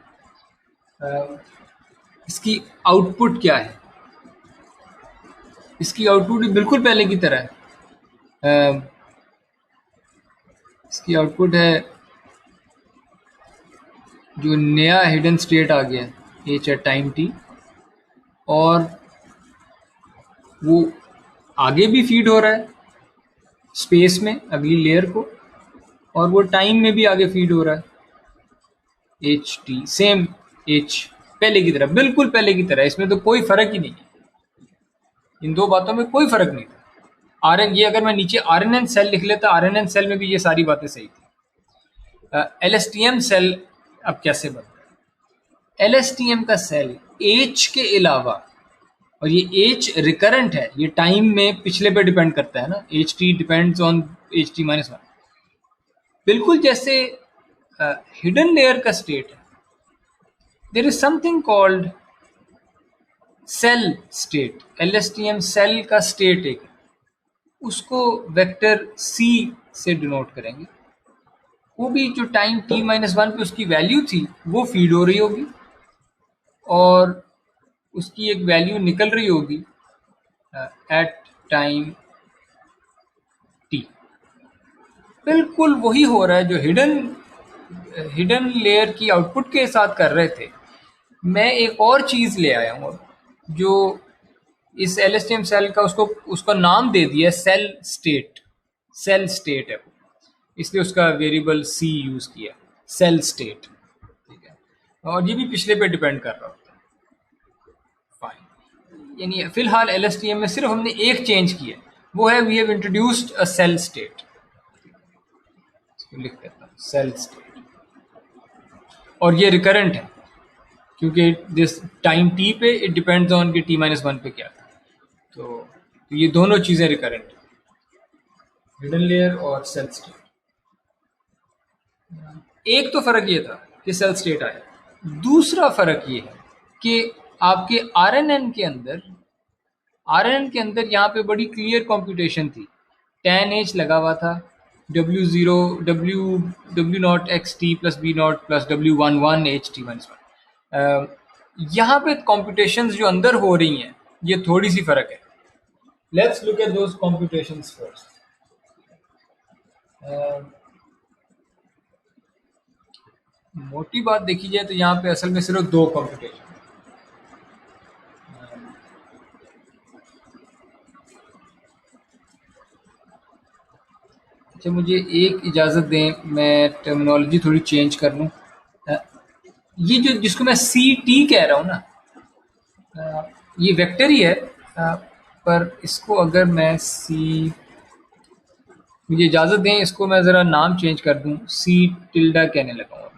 [SPEAKER 1] इसकी आउटपुट क्या है, इसकी आउटपुट बिल्कुल पहले की तरह है। इसकी आउटपुट है जो नया हिडन स्टेट आ गया h एट टाइम t, और वो आगे भी फीड हो रहा है स्पेस में अगली लेयर को, और वो टाइम में भी आगे फीड हो रहा है ht, सेम h पहले की तरह, बिल्कुल पहले की तरह। इसमें तो कोई फर्क ही नहीं है, इन दो बातों में कोई फर्क नहीं था। ये अगर मैं नीचे RNN सेल लिख लेता, RNN सेल में भी ये सारी बातें सही थी। LSTM सेल अब कैसे बनता है? LSTM का सेल H के अलावा, और ये H रिकरेंट है, ये टाइम में पिछले पे डिपेंड करता है ना, HT depends on HT minus 1, बिल्कुल जैसे हिडन लेयर का स्टेट है। There is something called cell state, LSTM cell का स्टेट एक है, उसको वेक्टर c से डिनोट करेंगे। वो भी जो टाइम t-1 पे उसकी वैल्यू थी वो फीड हो रही होगी और उसकी एक वैल्यू निकल रही होगी एट टाइम t। बिल्कुल वही हो रहा है जो हिडन लेयर की आउटपुट के साथ कर रहे थे। मैं एक और चीज़ ले आया हूँ जो इस LSTM सेल का उसका नाम दे दिया सेल स्टेट। सेल स्टेट है, इसलिए उसका वेरिएबल c यूज़ किया, सेल स्टेट। ठीक है, और ये भी पिछले पे डिपेंड कर रहा होता है। फाइन, यानी फिलहाल LSTM में सिर्फ हमने एक चेंज किया, वो है we have introduced a cell state. लिख देता हूँ सेल स्टेट, और ये रिकरेंट है क्योंकि दिस टाइम t पे इट डिपेंड्स ऑन कि t-1 पे क्या था। तो ये दोनों चीज़ें रिकरेंट है, हिडन लेयर और सेल स्टेट। एक तो फ़र्क ये था कि सेल स्टेट आया, दूसरा फ़र्क ये है कि आपके RNN के अंदर यहाँ पे बड़ी क्लियर कंप्यूटेशन थी। tan h लगा हुआ था, W0 W naught X T plus B naught plus W11 H T one. यहाँ पे कॉम्पिटिशन्स जो अंदर हो रही हैं ये थोड़ी सी फ़र्क है। Let's look at those competitions first. मोटी बात देखी जाए तो यहाँ पे असल में सिर्फ दो कॉम्पिटिशन। अच्छा, मुझे एक इजाज़त दें, मैं टर्मिनोलॉजी थोड़ी चेंज कर लूँ। ये जो जिसको मैं CT कह रहा हूँ ना, ये वेक्टर ही है, पर इसको अगर मैं मुझे इजाज़त दें, इसको मैं ज़रा नाम चेंज कर दूँ, C टिल्डा कहने लगा हूँ।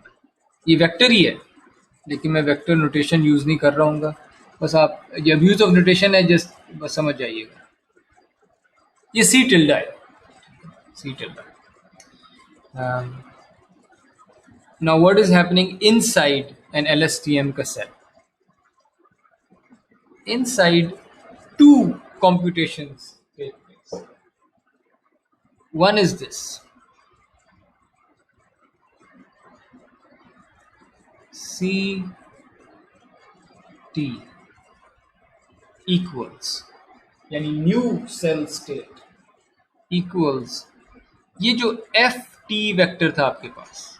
[SPEAKER 1] ये वेक्टर ही है लेकिन मैं वेक्टर नोटेशन यूज़ नहीं कर रहा हूँ। बस आप ये अब्यूज़ ऑफ नोटेशन है, जस्ट बस समझ जाइएगा। ये C टिल्डा है, C tilde. Now what is happening inside an LSTM का cell? Inside two computations take place. One is this: CT equals, यानी न्यू सेल स्टेट इक्वल्स ये जो FT वेक्टर था आपके पास,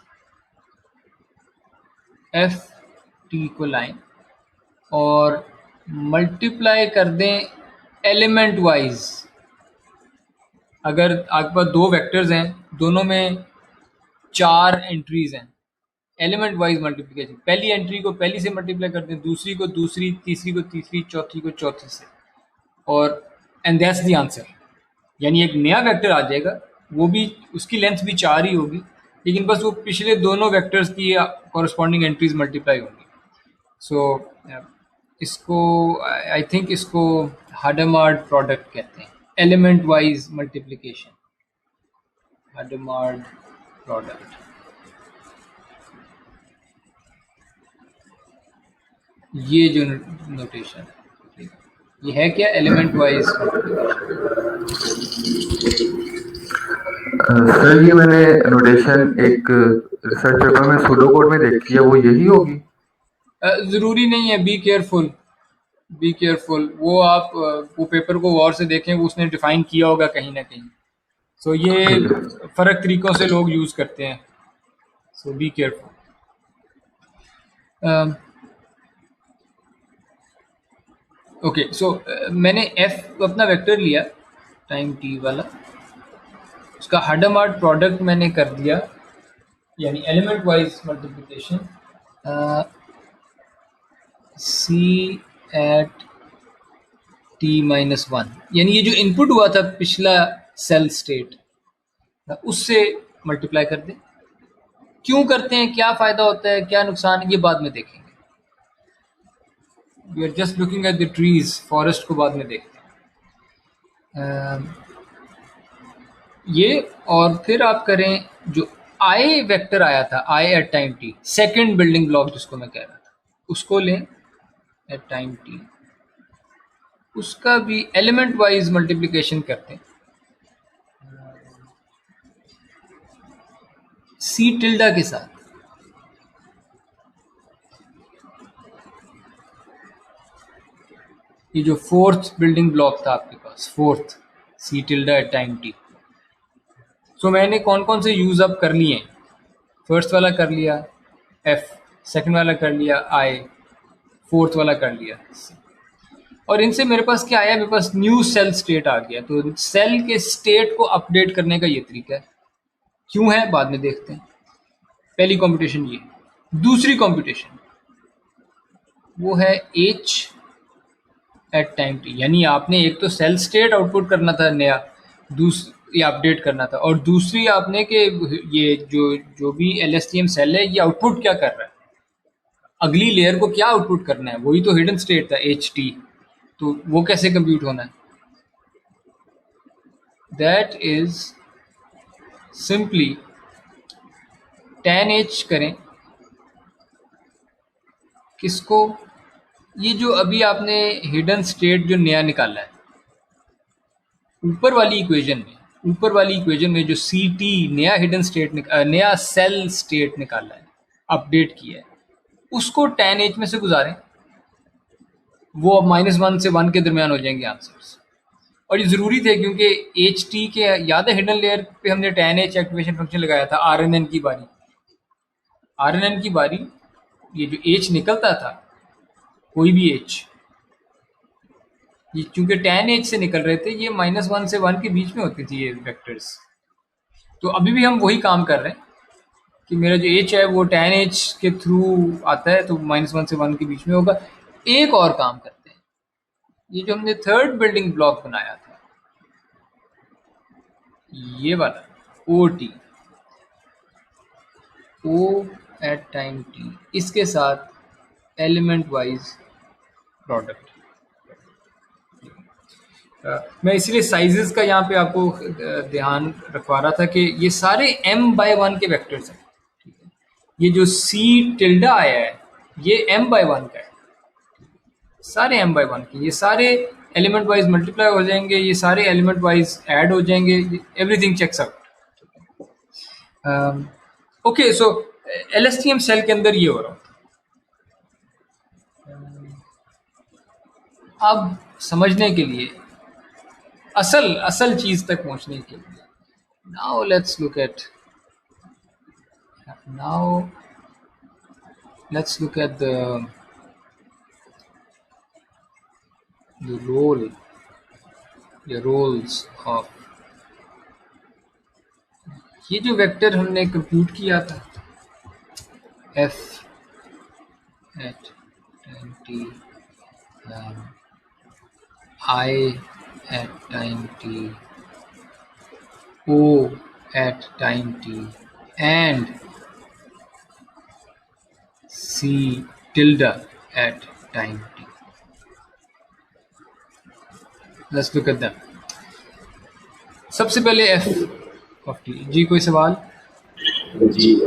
[SPEAKER 1] FT को लाइन और मल्टीप्लाई कर दें एलिमेंट वाइज। अगर आपके पास दो वेक्टर्स हैं, दोनों में 4 एंट्रीज हैं, एलिमेंट वाइज मल्टीप्लिकेशन, पहली एंट्री को पहली से मल्टीप्लाई कर दें, दूसरी को दूसरी, तीसरी को तीसरी, चौथी को चौथी से, और एंड दैट्स द आंसर। यानी एक नया वेक्टर आ जाएगा, वो भी उसकी लेंथ भी 4 ही होगी, लेकिन बस वो पिछले दोनों वेक्टर्स की कॉरस्पॉन्डिंग एंट्रीज मल्टीप्लाई होंगी। सो इसको आई थिंक इसको हाडमार्ड प्रोडक्ट कहते हैं, एलिमेंट वाइज मल्टीप्लिकेशन, हाडमार्ड प्रोडक्ट। ये जो नोटेशन है ये है क्या, एलिमेंट वाइज।
[SPEAKER 3] सर ये मैंने नोटेशन एक रिसर्च पेपर में सूडो कोड में देखी है, वो यही होगी?
[SPEAKER 1] ज़रूरी नहीं है, बी केयरफुल, बी केयरफुल। वो आप वो पेपर को गौर से देखें, वो उसने डिफाइन किया होगा कहीं ना कहीं। सो ये फ़र्क तरीक़ों से लोग यूज़ करते हैं, सो बी केयरफुल। ओके, सो मैंने F अपना वेक्टर लिया टाइम t वाला, उसका हाडमार्ड प्रोडक्ट मैंने कर दिया, यानी element wise multiplication, C at t-1, यानी ये जो इनपुट हुआ था पिछला सेल स्टेट, उससे मल्टीप्लाई कर दें। क्यों करते हैं, क्या फ़ायदा होता है, क्या नुकसान है, ये बाद में देखेंगे। We are just looking at the trees, forest को बाद में देखते हैं। ये और फिर आप करें जो I वेक्टर आया था, I at time t, second building block जिसको मैं कह रहा था, उसको लें एट टाइम t, उसका भी एलिमेंट वाइज मल्टीप्लिकेशन करते हैं सी टिल्डा के साथ। ये जो फोर्थ बिल्डिंग ब्लॉक था आपके पास, fourth C tilde at time T. So मैंने कौन कौन से यूज अप कर लिए? फर्स्ट वाला कर लिया एफ, सेकंड वाला कर लिया आई, फोर्थ वाला कर लिया C। और इनसे मेरे पास क्या आया? मेरे पास न्यू सेल स्टेट आ गया। तो सेल के स्टेट को अपडेट करने का ये तरीका है। क्यों है बाद में देखते हैं। पहली कंप्यूटेशन ये। दूसरी कंप्यूटेशन वो है एच एट टाइम टी, यानी आपने एक तो सेल स्टेट आउटपुट करना था नया, दूसरी अपडेट करना था, और दूसरी आपने कि ये जो भी LSTM सेल है ये आउटपुट क्या कर रहा है, अगली लेयर को क्या आउटपुट करना है। वही तो हिडन स्टेट था HT, तो वो कैसे कंप्यूट होना है? That is simply tan H करें किसको? ये जो अभी आपने हिडन स्टेट जो नया निकाला है ऊपर वाली इक्वेशन में जो CT नया हिडन स्टेट नया सेल स्टेट निकाला है, अपडेट किया है, उसको tan H में से गुजारें। वो अब -1 से 1 के दरमियान हो जाएंगे आंसर्स। और ये ज़रूरी थे क्योंकि HT के याद है हिडन लेयर पे हमने tan H एक्टिवेशन फंक्शन लगाया था RNN की बारी। ये जो H निकलता था, कोई भी H, ये चूंकि tan H से निकल रहे थे, ये -1 से 1 के बीच में होती थी ये वेक्टर्स। तो अभी भी हम वही काम कर रहे हैं कि मेरा जो H है वो tan H के थ्रू आता है, तो -1 से 1 के बीच में होगा। एक और काम करते हैं, ये जो हमने थर्ड बिल्डिंग ब्लॉक बनाया था, ये वाला OT, O at time T, इसके साथ एलिमेंट वाइज प्रोडक्ट। मैं इसलिए साइजेस का यहाँ पे आपको ध्यान रखवा रहा था कि ये सारे m/1 के वेक्टर्स हैं। ये जो C टिल्डा आया है ये m/1 का है, सारे m/1 के। ये सारे एलिमेंट वाइज मल्टीप्लाई हो जाएंगे, ये सारे एलिमेंट वाइज ऐड हो जाएंगे, एवरीथिंग चेक्स आउट। ओके, सो LSTM सेल के अंदर ये हो रहा होता है। अब समझने के लिए, असल चीज तक पहुंचने के लिए, now let's look eight the roles of ये जो वेक्टर हमने कंप्यूट किया था F at time t, I at time t, O at time t, and C tilde at time t. Let's look at them. सबसे पहले F of t। जी कोई सवाल?
[SPEAKER 2] जी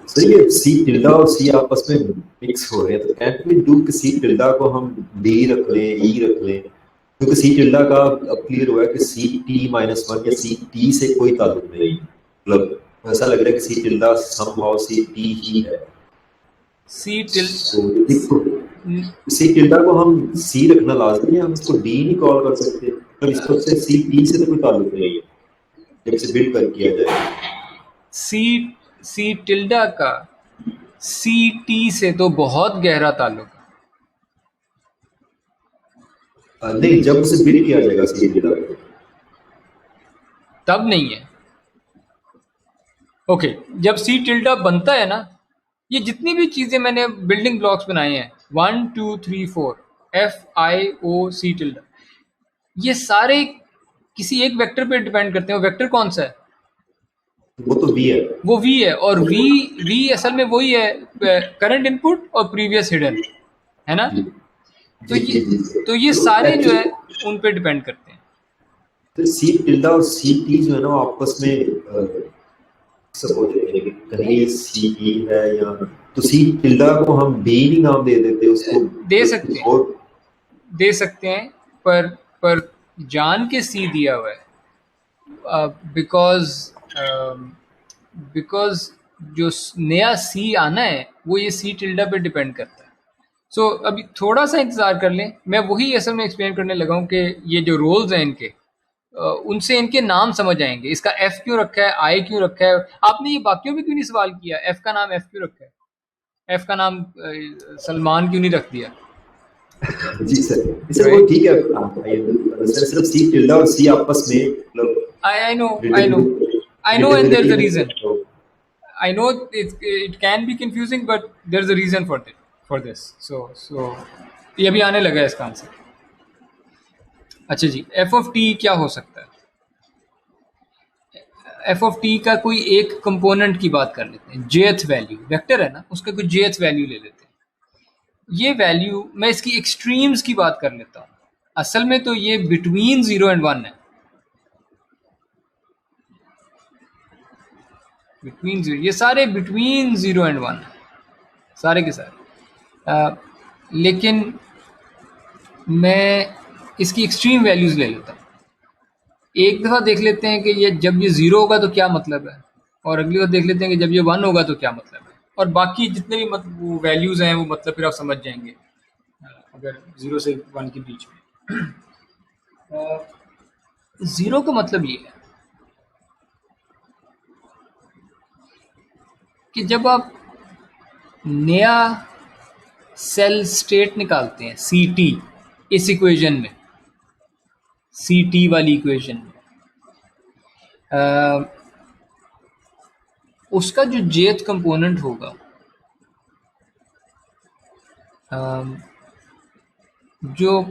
[SPEAKER 2] sir, ये सी टिल्डा और सी आपस में मिक्स हो रहे हैं, तो कैंट वी डू कि सी टिल्डा को हम डी रख लें, ई रख लें, क्योंकि सी टिल्डा का अब क्लियर हुआ है कि सी टी -1 या सी टी से कोई ताल्लुक नहीं। मतलब ऐसा लग रहा है कि सी टिल्डा समहाउ सी टी ही है। सी टिल्डा को हम सी रखना लाजमी है, हम इसको डी नहीं कॉल कर सकते, पर इसको से सी टी से तो कोई ताल्लुक नहीं है जब इसे बिल्ड कर किया जाए।
[SPEAKER 1] सी टिल्डा का सी टी से तो बहुत गहरा ताल्लुक है।
[SPEAKER 2] नहीं, जब उसे बिल्ड किया जाएगा सी टिल्डा को,
[SPEAKER 1] तब नहीं है। ओके, जब सी टिल्डा बनता है ना, ये जितनी भी चीजें मैंने बिल्डिंग ब्लॉक्स बनाए हैं 1 2 3 4 FIO C टिल्डा, ये सारे किसी एक वेक्टर पे डिपेंड करते हैं। वो वेक्टर कौन सा है?
[SPEAKER 2] वो तो V है।
[SPEAKER 1] वो V है, और V असल में वही है करंट इनपुट और प्रीवियस हिडन, है ना? तो ये सारे जो है उन पे डिपेंड करते हैं।
[SPEAKER 2] तो सी टिल्डा और सी टी जो है ना आपस में सपोज कहीं सी टी है, या तो सी टिल्डा को हम डी नहीं नाम दे देते, उसको
[SPEAKER 1] दे सकते हैं। दे सकते हैं, पर जान के सी दिया हुआ है, बिकॉज बिकॉज जो नया सी आना है वो ये सी टिल्डा पे डिपेंड करता है। सो अभी थोड़ा सा इंतज़ार कर लें, मैं वही असल में एक्सप्लेन करने लगा हूँ कि ये जो रोल्स हैं इनके, उनसे इनके नाम समझ आएंगे। इसका एफ क्यों रखा है, आई क्यों रखा है, आपने ये बाकियों में क्यों नहीं सवाल किया, एफ का नाम एफ क्यों रखा है, एफ का नाम सलमान क्यों नहीं रख दिया?
[SPEAKER 2] जी सर वो ठीक है, सिर्फ सी टिल्डा और सी आपस में मतलब
[SPEAKER 1] I know, and there's a reason. I know it can be confusing, but there's a reason for this. So ये अभी आने लगा है इसका आंसर। अच्छा जी, एफ ऑफ टी क्या हो सकता है? एफ ऑफ टी का कोई एक कंपोनेंट की बात कर लेते हैं, जेथ वैल्यू, वेक्टर है ना, उसका कोई जेथ वैल्यू ले लेते हैं। ये वैल्यू, मैं इसकी एक्सट्रीम्स की बात कर लेता हूँ। असल में तो ये बिटवीन 0 and 1 है, बिटवीन 0, ये सारे बिटवीन 0 and 1 है, सारे के सारे। लेकिन मैं इसकी एक्सट्रीम वैल्यूज ले लेता हूँ। एक दफ़ा देख लेते हैं कि ये जब ये 0 होगा तो क्या मतलब है, और अगली बार देख लेते हैं कि जब ये 1 होगा तो क्या मतलब है, और बाकी जितने भी वो वैल्यूज़ हैं वो मतलब फिर आप समझ जाएंगे अगर 0 से 1 के बीच में। 0 का मतलब ये है कि जब आप नया सेल स्टेट निकालते हैं, सी टी, इस इक्वेशन में, सी टी वाली इक्वेशन में, उसका जो जेथ कंपोनेंट होगा, जो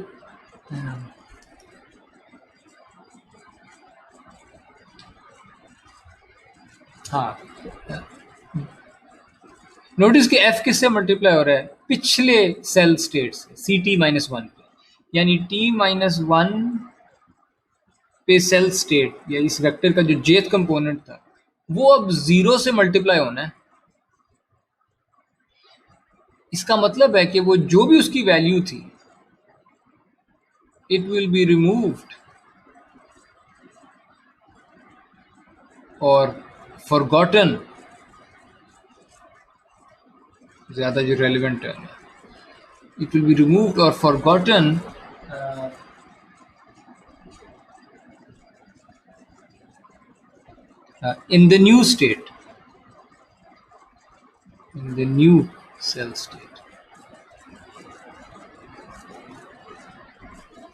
[SPEAKER 1] हाँ, नोटिस कि एफ किससे मल्टीप्लाई हो रहा है, पिछले सेल स्टेट से, सी टी माइनस 1 पे, यानी टी माइनस 1 पे सेल स्टेट या इस वेक्टर का जो जेथ कंपोनेंट था वो अब 0 से मल्टीप्लाई होना है। इसका मतलब है कि वो जो भी उसकी वैल्यू थी, इट विल बी रिमूव्ड और फॉरगॉटन, ज़्यादा जो रेलिवेंट है, it will be removed or forgotten in the new state, in the new cell state,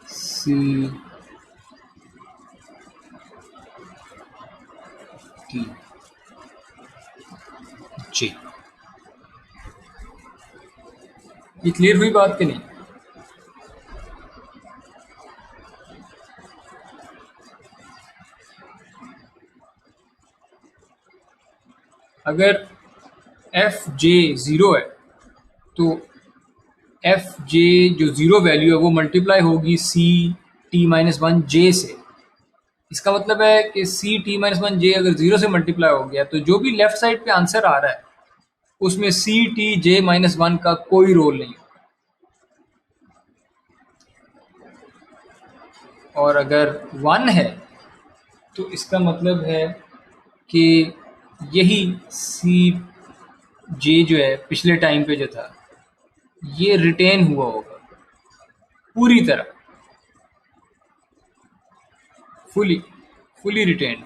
[SPEAKER 1] C T J। ये क्लियर हुई बात कि नहीं? अगर एफ जे 0 है तो एफ जे जो 0 वैल्यू है वो मल्टीप्लाई होगी सी टी माइनस 1 जे से। इसका मतलब है कि सी टी माइनस 1 जे अगर 0 से मल्टीप्लाई हो गया तो जो भी लेफ्ट साइड पे आंसर आ रहा है उसमें सी टी जे माइनस 1 का कोई रोल नहीं होगा। और अगर 1 है तो इसका मतलब है कि यही सी जे जो है पिछले टाइम पे जो था ये रिटेन हुआ होगा पूरी तरह, fully retained,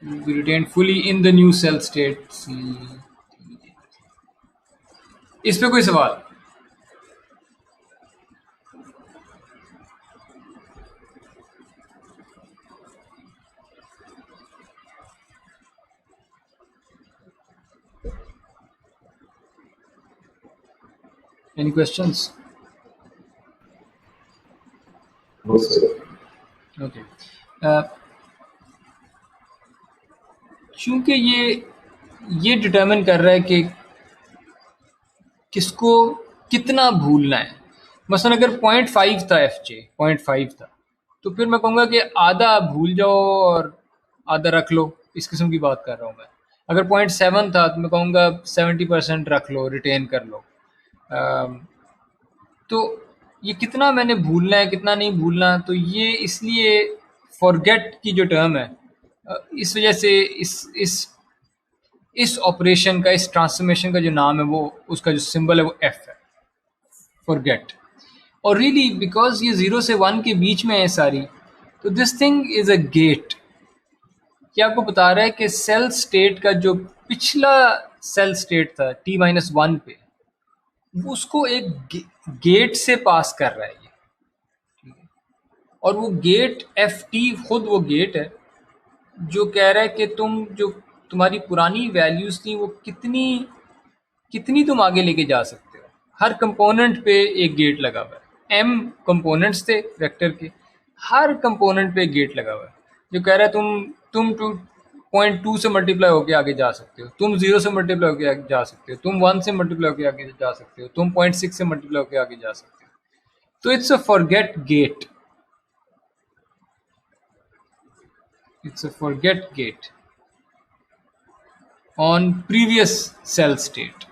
[SPEAKER 1] will be retained fully in the new cell state C। इस पे कोई सवाल? Any questions?
[SPEAKER 2] No sir।
[SPEAKER 1] Okay. चूंकि ये डिटरमिन कर रहा है कि किसको कितना भूलना है। मसलन अगर 0.5 था एफ जे, 0.5 था, तो फिर मैं कहूँगा कि आधा भूल जाओ और आधा रख लो, इस किस्म की बात कर रहा हूँ मैं। अगर 0.7 था तो मैं कहूँगा 70% रख लो, रिटेन कर लो। तो ये कितना मैंने भूलना है कितना नहीं भूलना, तो ये इसलिए फॉरगेट की जो टर्म है, इस वजह से इस ऑपरेशन का, इस ट्रांसफॉर्मेशन का जो नाम है, वो उसका जो सिंबल है वो एफ है, फॉरगेट। और रियली बिकॉज ये 0 से 1 के बीच में है सारी, तो this thing is a gate. ये आपको बता रहा है कि सेल स्टेट का जो पिछला सेल स्टेट था t-1 पे, वो उसको एक गेट से पास कर रहा है ये, और वो गेट एफ टी खुद वो गेट है जो कह रहा है कि तुम्हारी पुरानी वैल्यूज थी वो कितनी कितनी तुम आगे लेके जा सकते हो। हर कंपोनेंट पे एक गेट लगा हुआ है, m कंपोनेंट्स थे वेक्टर के, हर कंपोनेंट पे एक गेट लगा हुआ है जो कह रहा है तुम 2.2 से मल्टीप्लाई होके आगे जा सकते हो, तुम 0 से मल्टीप्लाई होके आगे जा सकते हो, तुम 1 से मल्टीप्लाई होके आगे जा सकते हो, तुम 0.6 से मल्टीप्लाई होके आगे जा सकते हो। तो it's a forget gate, it's a forget gate on previous cell state.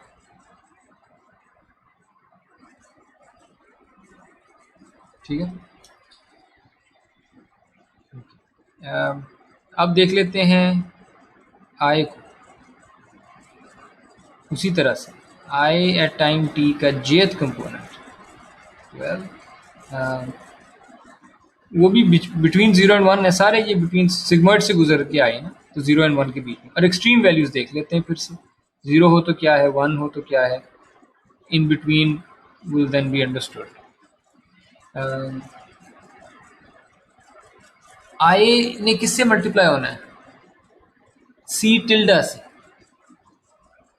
[SPEAKER 1] ठीक है, अब देख लेते हैं i को उसी तरह से, i at टाइम t का jth कंपोनेंट, वो भी बिटवीन 0 एंड 1 है, सारे ये बिटवीन सिग्मॉइड से गुजर के आए ना, तो 0 एंड 1 के बीच में। और एक्सट्रीम वैल्यूज देख लेते हैं फिर से, 0 हो तो क्या है, 1 हो तो क्या है, in between will then be understood. I ने किससे मल्टीप्लाई होना है, सी टिल्डा से,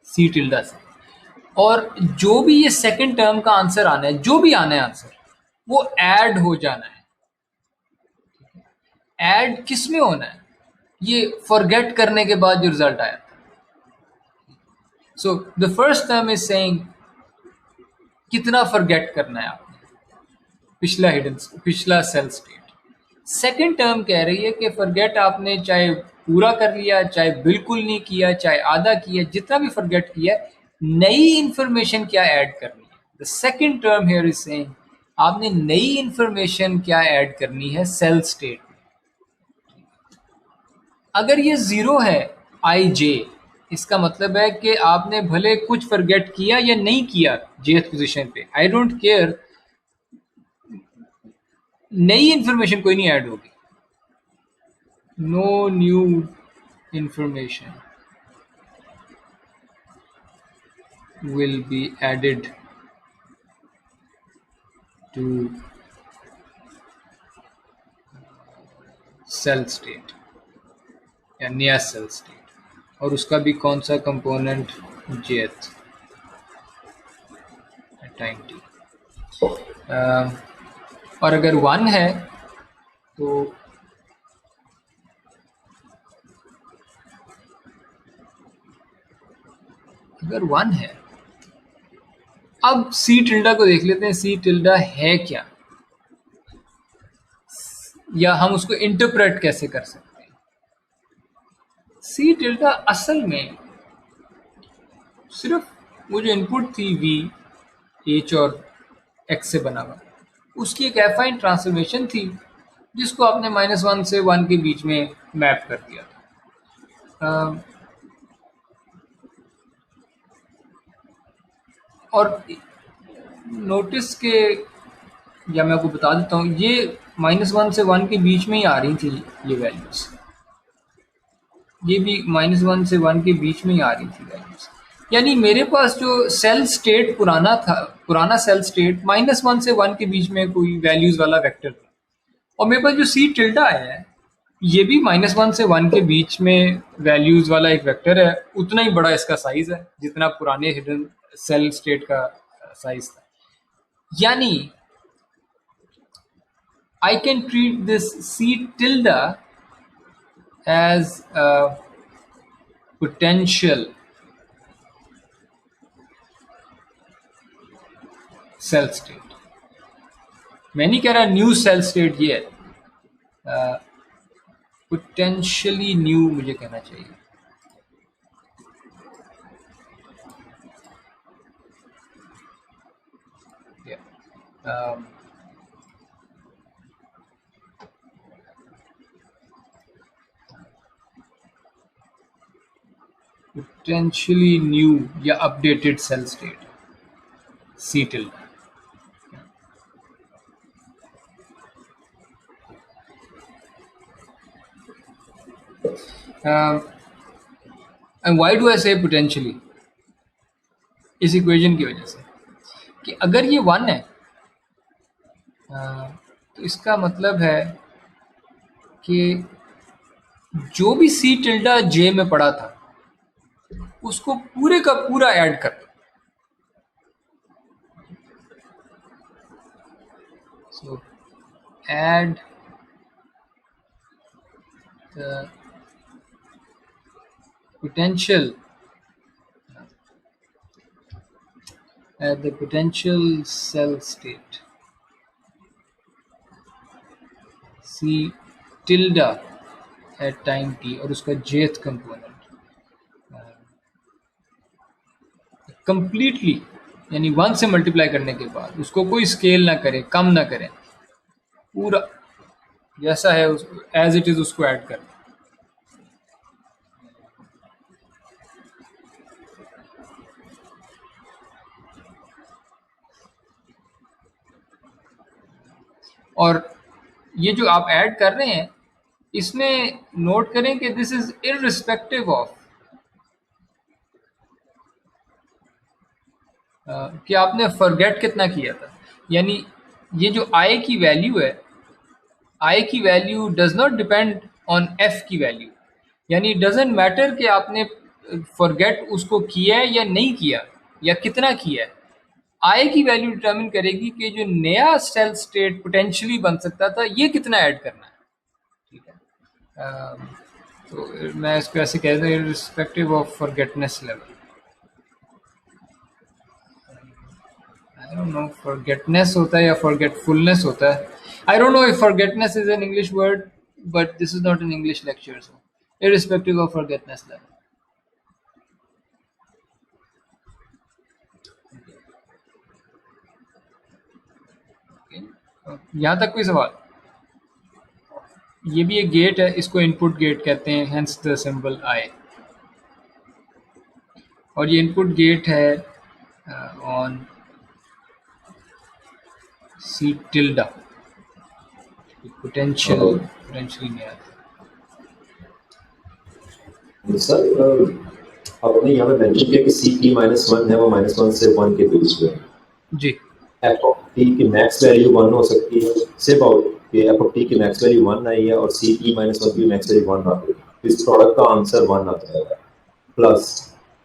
[SPEAKER 1] सी टिल्डा से। और जो भी ये सेकंड टर्म का आंसर आना है, जो भी आना है आंसर, वो ऐड हो जाना है। ऐड किस में होना है, ये फॉरगेट करने के बाद जो रिजल्ट आया था। So the first term is saying कितना फॉरगेट करना है आपने, पिछला सेल स्टेट। सेकंड टर्म कह रही है कि फॉरगेट आपने चाहे पूरा कर लिया, चाहे बिल्कुल नहीं किया, चाहे आधा किया, जितना भी फॉरगेट किया, नई इंफॉर्मेशन क्या ऐड करनी है। The second term here is saying आपने नई इंफॉर्मेशन क्या ऐड करनी है सेल स्टेट में। अगर ये 0 है आई जे, इसका मतलब है कि आपने भले कुछ फॉरगेट किया या नहीं किया जेथ पोजीशन पे, आई डोंट केयर, नई इंफॉर्मेशन कोई नहीं ऐड होगी, no new information will be added to cell state या नया सेल स्टेट, और उसका भी कौन सा कंपोनेंट, जेथ टाइम टी। और अगर 1 है तो अगर 1 है, अब सी टिल्डा को देख लेते हैं, सी टिल्डा है क्या, या हम उसको इंटरप्रेट कैसे कर सकते हैं। सी टिल्डा असल में सिर्फ वो जो इनपुट थी वी, एच और एक्स से बना हुआ, उसकी एक एफाइन ट्रांसफॉर्मेशन थी जिसको आपने -1 से 1 के बीच में मैप कर दिया था। और नोटिस के, या मैं आपको बता देता हूँ, ये -1 से 1 के बीच में ही आ रही थी ये वैल्यूज, ये भी -1 से 1 के बीच में ही आ रही थी वैल्यूज। यानी मेरे पास जो सेल स्टेट पुराना था, पुराना सेल स्टेट -1 से 1 के बीच में कोई वैल्यूज वाला वेक्टर था, और मेरे पास जो सी टिल्डा है ये भी -1 से 1 के बीच में वैल्यूज वाला एक वेक्टर है, उतना ही बड़ा इसका साइज है जितना पुराने हिडन सेल स्टेट का साइज था। यानी I can treat this C tilde as a potential cell state। मैं नहीं कह रहा न्यू सेल स्टेट ये है, पोटेंशियली न्यू मुझे कहना चाहिए। पोटेंशियली न्यू या updated cell state, C tilde. And why do I say potentially? इस इक्वेशन की वजह से कि अगर ये 1 है तो इसका मतलब है कि जो भी सी टिल्डा जे में पड़ा था उसको पूरे का पूरा ऐड कर दो. सो add the potential at the potential cell state C tilde at time t और उसका jth कंपोनेंट कंप्लीटली यानी 1 से मल्टीप्लाई करने के बाद उसको कोई स्केल ना करे, कम ना करें, पूरा जैसा है एज इट इज उसको ऐड कर. और ये जो आप ऐड कर रहे हैं इसमें नोट करें कि दिस इज इररिस्पेक्टिव ऑफ कि आपने फॉरगेट कितना किया था. यानी ये जो आई की वैल्यू है, आई की value does not depend on F की वैल्यू. यानी डजेंट मैटर कि आपने फॉरगेट उसको किया है या नहीं किया या कितना किया है. आई की वैल्यू डिटरमिन करेगी कि जो नया सेल स्टेट पोटेंशियली बन सकता था ये कितना ऐड करना है. ठीक है, तो मैं इसको ऐसे कह दूँ irrespective of forgetness level. I don't know forgetness होता है या फॉरगेटफुलनेस होता है. I don't know if forgetness is an English word but this is not an English lecture. So irrespective of forgetness level. यहाँ तक कोई सवाल? ये भी एक गेट है, इसको इनपुट गेट कहते हैं, हेंस द सिंबल आई. और ये इनपुट गेट है ऑन सी टिल्डा. पोटेंशियली नहीं आता.
[SPEAKER 2] सर आपने यहाँ पे मेंशन किया कि सी टी माइनस 1 है वो -1 से 1 के बीच में
[SPEAKER 1] जी.
[SPEAKER 2] एफ ऑफ टी की मैक्स वैल्यू 1 हो सकती है. से अबाउट कि एफ ऑफ टी की मैक्स वैल्यू 1 आई है और सी टी माइनस 1 की मैक्स वैल्यू 1 आ गई. इस प्रोडक्ट का आंसर 1 आता है. प्लस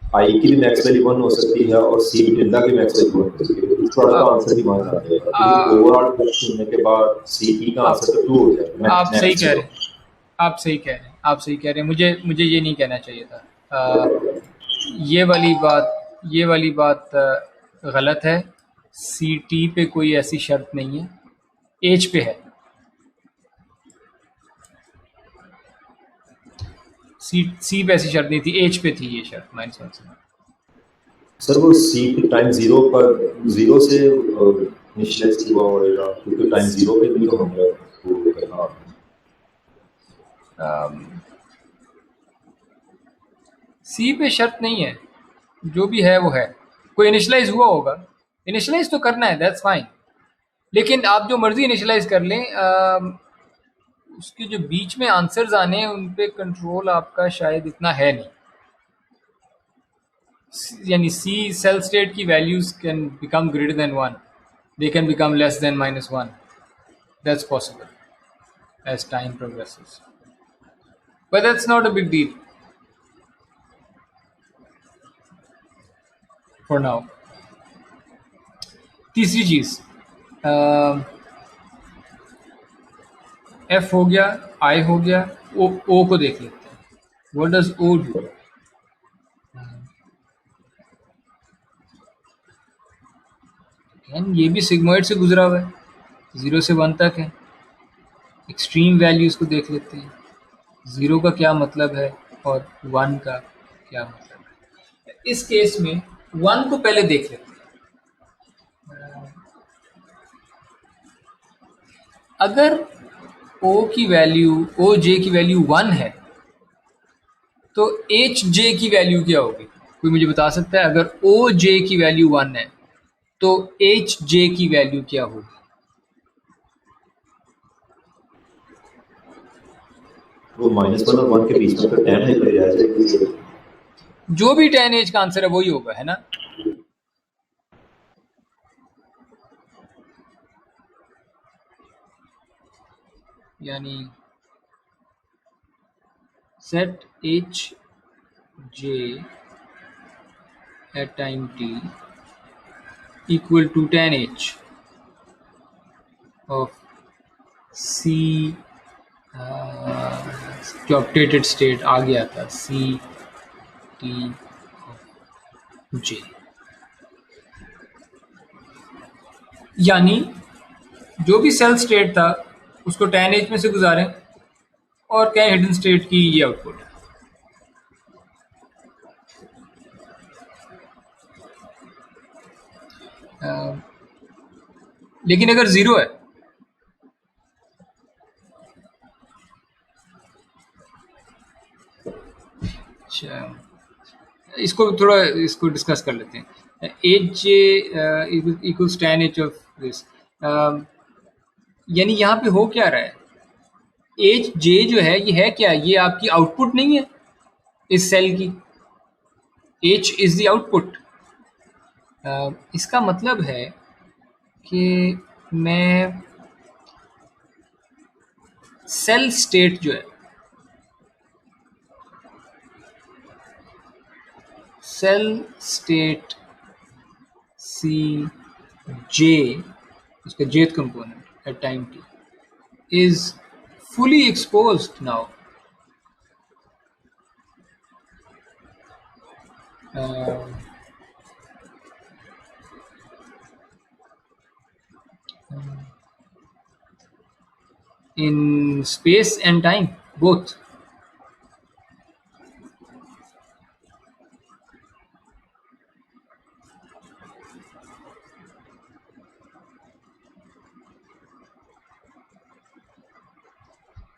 [SPEAKER 2] आई की भी मैक्स वैल्यू 1 हो सकती है और सी टिल्डा की मैक्स वैल्यू 1 हो सकती है. इस प्रोडक्ट का आंसर भी 1 आ जाएगा. ओवरऑल क्वेश्चन होने के बाद सी टी का आंसर तो 2 हो जाएगा.
[SPEAKER 1] आप सही कह रहे हैं, आप सही कह रहे हैं, आप सही कह रहे हैं. मुझे ये नहीं कहना चाहिए था. ये वाली बात गलत है. सी टी पे कोई ऐसी शर्त नहीं है, एज पे है. सी पे ऐसी शर्त नहीं थी, एज पे थी ये शर्त -1 से.
[SPEAKER 2] सर वो सी टाइम 0 पर 0 से इनिशियलाइज हुआ होगा क्योंकि टाइम 0 पे भी तो हम वो करना.
[SPEAKER 1] सी पे शर्त नहीं है, जो भी है वो है. कोई इनिशियलाइज हुआ होगा, इनिशियलाइज तो करना है, दैट्स फाइन. लेकिन आप जो मर्जी इनिशियलाइज कर लें, उसके जो बीच में आंसर्स आने हैं उन पे कंट्रोल आपका शायद इतना है नहीं. यानी सी सेल स्टेट की values can become greater than 1, they can become less than -1. That's possible as time progresses, but that's not a big deal for now. तीसरी चीज, एफ हो गया, आई हो गया, ओ को देख लेते हैं. What does O do? ये भी सिग्मोइड से गुजरा हुआ है, 0 से 1 तक है. एक्सट्रीम वैल्यूज को देख लेते हैं. 0 का क्या मतलब है और 1 का क्या मतलब है. इस केस में 1 को पहले देख लेते हैं. अगर ओ जे की वैल्यू 1 है तो एच जे की वैल्यू क्या होगी? कोई मुझे बता सकता है? अगर ओ जे की वैल्यू 1 है तो एच जे की वैल्यू क्या होगी?
[SPEAKER 2] वो -1 और 1 के बीच में तो tan है कोई जाएगा।
[SPEAKER 1] जो भी tan एच का आंसर है वही होगा, है ना? यानी set H J at time t equal to tan h of c, जो अपडेटेड स्टेट आ गया था, सी टी जे। यानी जो भी सेल स्टेट था उसको tan h में से गुजारें और क्या हिडन स्टेट की ये आउटपुट है। लेकिन अगर जीरो है अच्छा, इसको डिस्कस कर लेते हैं। H J equals tan h of this, यानी यहाँ पे हो क्या रहा है? एच जे जो है ये है क्या? ये आपकी आउटपुट नहीं है इस सेल की। H is the output. इसका मतलब है कि मैं सेल स्टेट जो है, सेल स्टेट सी जे, उसका जेथ component eight time T is fully exposed now. Uh, in space and time, both.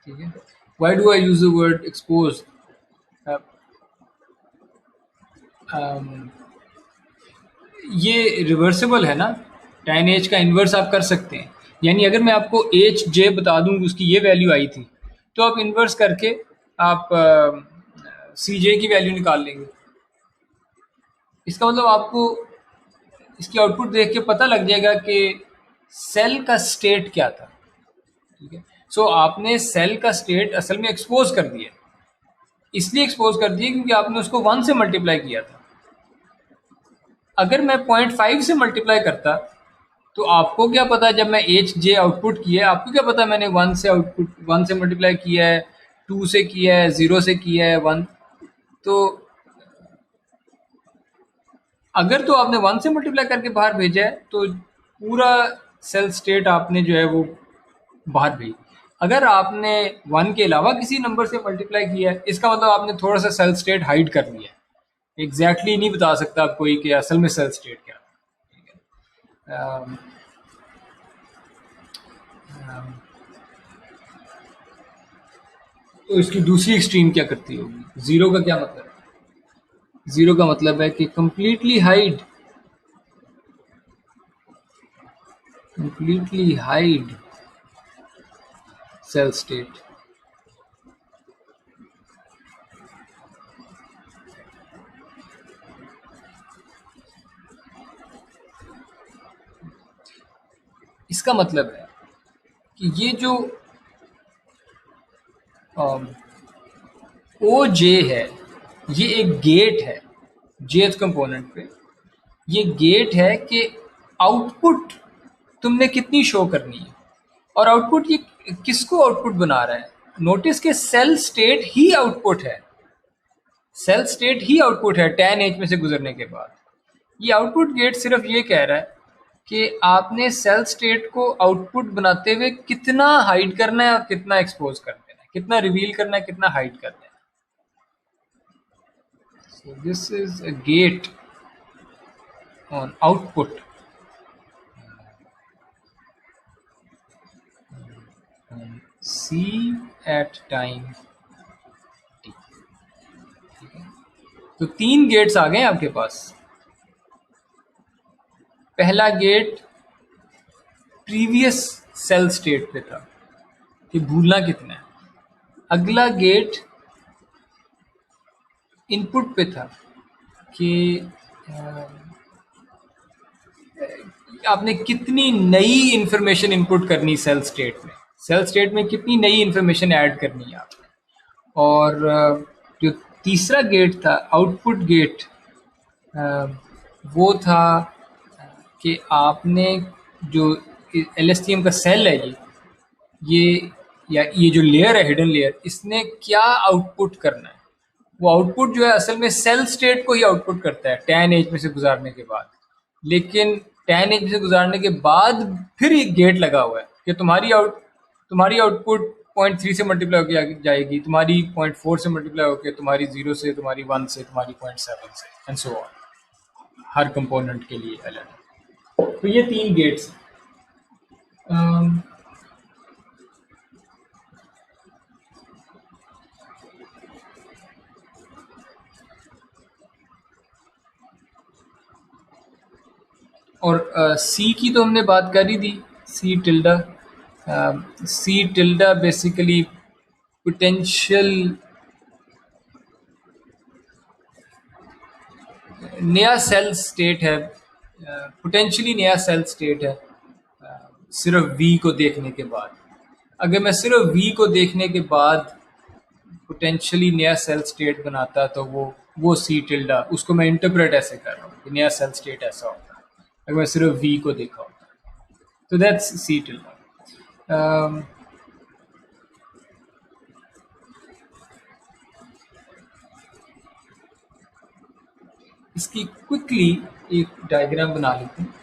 [SPEAKER 1] ठीक है? Why do I use the word exposed? Uh, ये रिवर्सिबल है ना, tan h का इन्वर्स आप कर सकते हैं। यानी अगर मैं आपको एच जे बता दूं उसकी ये वैल्यू आई थी तो आप इन्वर्स करके आप सी जे की वैल्यू निकाल लेंगे। इसका मतलब आपको इसकी आउटपुट देख के पता लग जाएगा कि सेल का स्टेट क्या था। ठीक है, सो आपने सेल का स्टेट असल में एक्सपोज कर दिया। इसलिए एक्सपोज कर दिया क्योंकि आपने उसको 1 से मल्टीप्लाई किया था। अगर मैं 0.5 से मल्टीप्लाई करता तो आपको क्या पता, जब मैं एच जे आउटपुट किया है आपको क्या पता मैंने 1 से आउटपुट 1 से मल्टीप्लाई किया है, 2 से किया है, 0 से किया है, 1। तो अगर तो आपने 1 से मल्टीप्लाई करके बाहर भेजा है तो पूरा सेल स्टेट आपने जो है वो बाहर भेजी। अगर आपने 1 के अलावा किसी नंबर से मल्टीप्लाई किया है इसका मतलब आपने थोड़ा सा सेल स्टेट हाइड कर दिया है। एग्जैक्टली नहीं बता सकता आप कोई कि असल में सेल स्टेट क्या है। ठीक है? तो इसकी दूसरी एक्सट्रीम क्या करती होगी? जीरो का क्या मतलब है? जीरो का मतलब है कि कंप्लीटली हाइड सेल स्टेट। इसका मतलब है कि ये जो ओ जे है ये एक गेट है जेथ कंपोनेंट पे। ये गेट है कि आउटपुट तुमने कितनी शो करनी है, और आउटपुट ये किसको आउटपुट बना रहा है? नोटिस के सेल स्टेट ही आउटपुट है। सेल स्टेट ही आउटपुट है tan h में से गुजरने के बाद। ये आउटपुट गेट सिर्फ ये कह रहा है कि आपने सेल स्टेट को आउटपुट बनाते हुए कितना हाइड करना है और कितना एक्सपोज कर देना है, कितना रिवील करना है, कितना हाइड करना है। So this is a gate on output. Receive at time T. तो 3 गेट्स आ गए आपके पास। पहला गेट प्रीवियस सेल स्टेट पे था कि भूलना कितना है। अगला गेट इनपुट पे था कि आपने कितनी नई इंफॉर्मेशन इनपुट करनी सेल स्टेट में कितनी नई इंफॉर्मेशन ऐड करनी है आपने। और जो तीसरा गेट था आउटपुट गेट, वो था कि आपने जो LSTM का सेल है ये जो लेयर है हिडन लेयर, इसने क्या आउटपुट करना है। वो आउटपुट जो है असल में सेल स्टेट को ही आउटपुट करता है 10 एज में से गुजारने के बाद। लेकिन 10 एज में से गुजारने के बाद फिर एक गेट लगा हुआ है कि तुम्हारी आउटपुट 0.3 से मल्टीप्लाई होकर जाएगी, तुम्हारी 0.4 से मल्टीप्लाई होकर, तुम्हारी 0 से, तुम्हारी 1 से, तुम्हारी 0.7 से, and so on, her component के लिए अलग। तो ये 3 गेट्स हैं। और सी की तो हमने बात कर ही दी। सी टिल्डा बेसिकली पोटेंशियल नया सेल स्टेट है, पोटेंशियली नया सेल स्टेट है सिर्फ वी को देखने के बाद। अगर मैं सिर्फ वी को देखने के बाद पोटेंशियली नया सेल स्टेट बनाता तो वो सी टिल्डा, उसको मैं इंटरप्रेट ऐसे कर रहा हूँ कि नया सेल स्टेट ऐसा होता है अगर मैं सिर्फ वी को देखा होता। तो दैट्स सी टिल्डा। इसकी क्विकली एक डायग्राम बना लेते हैं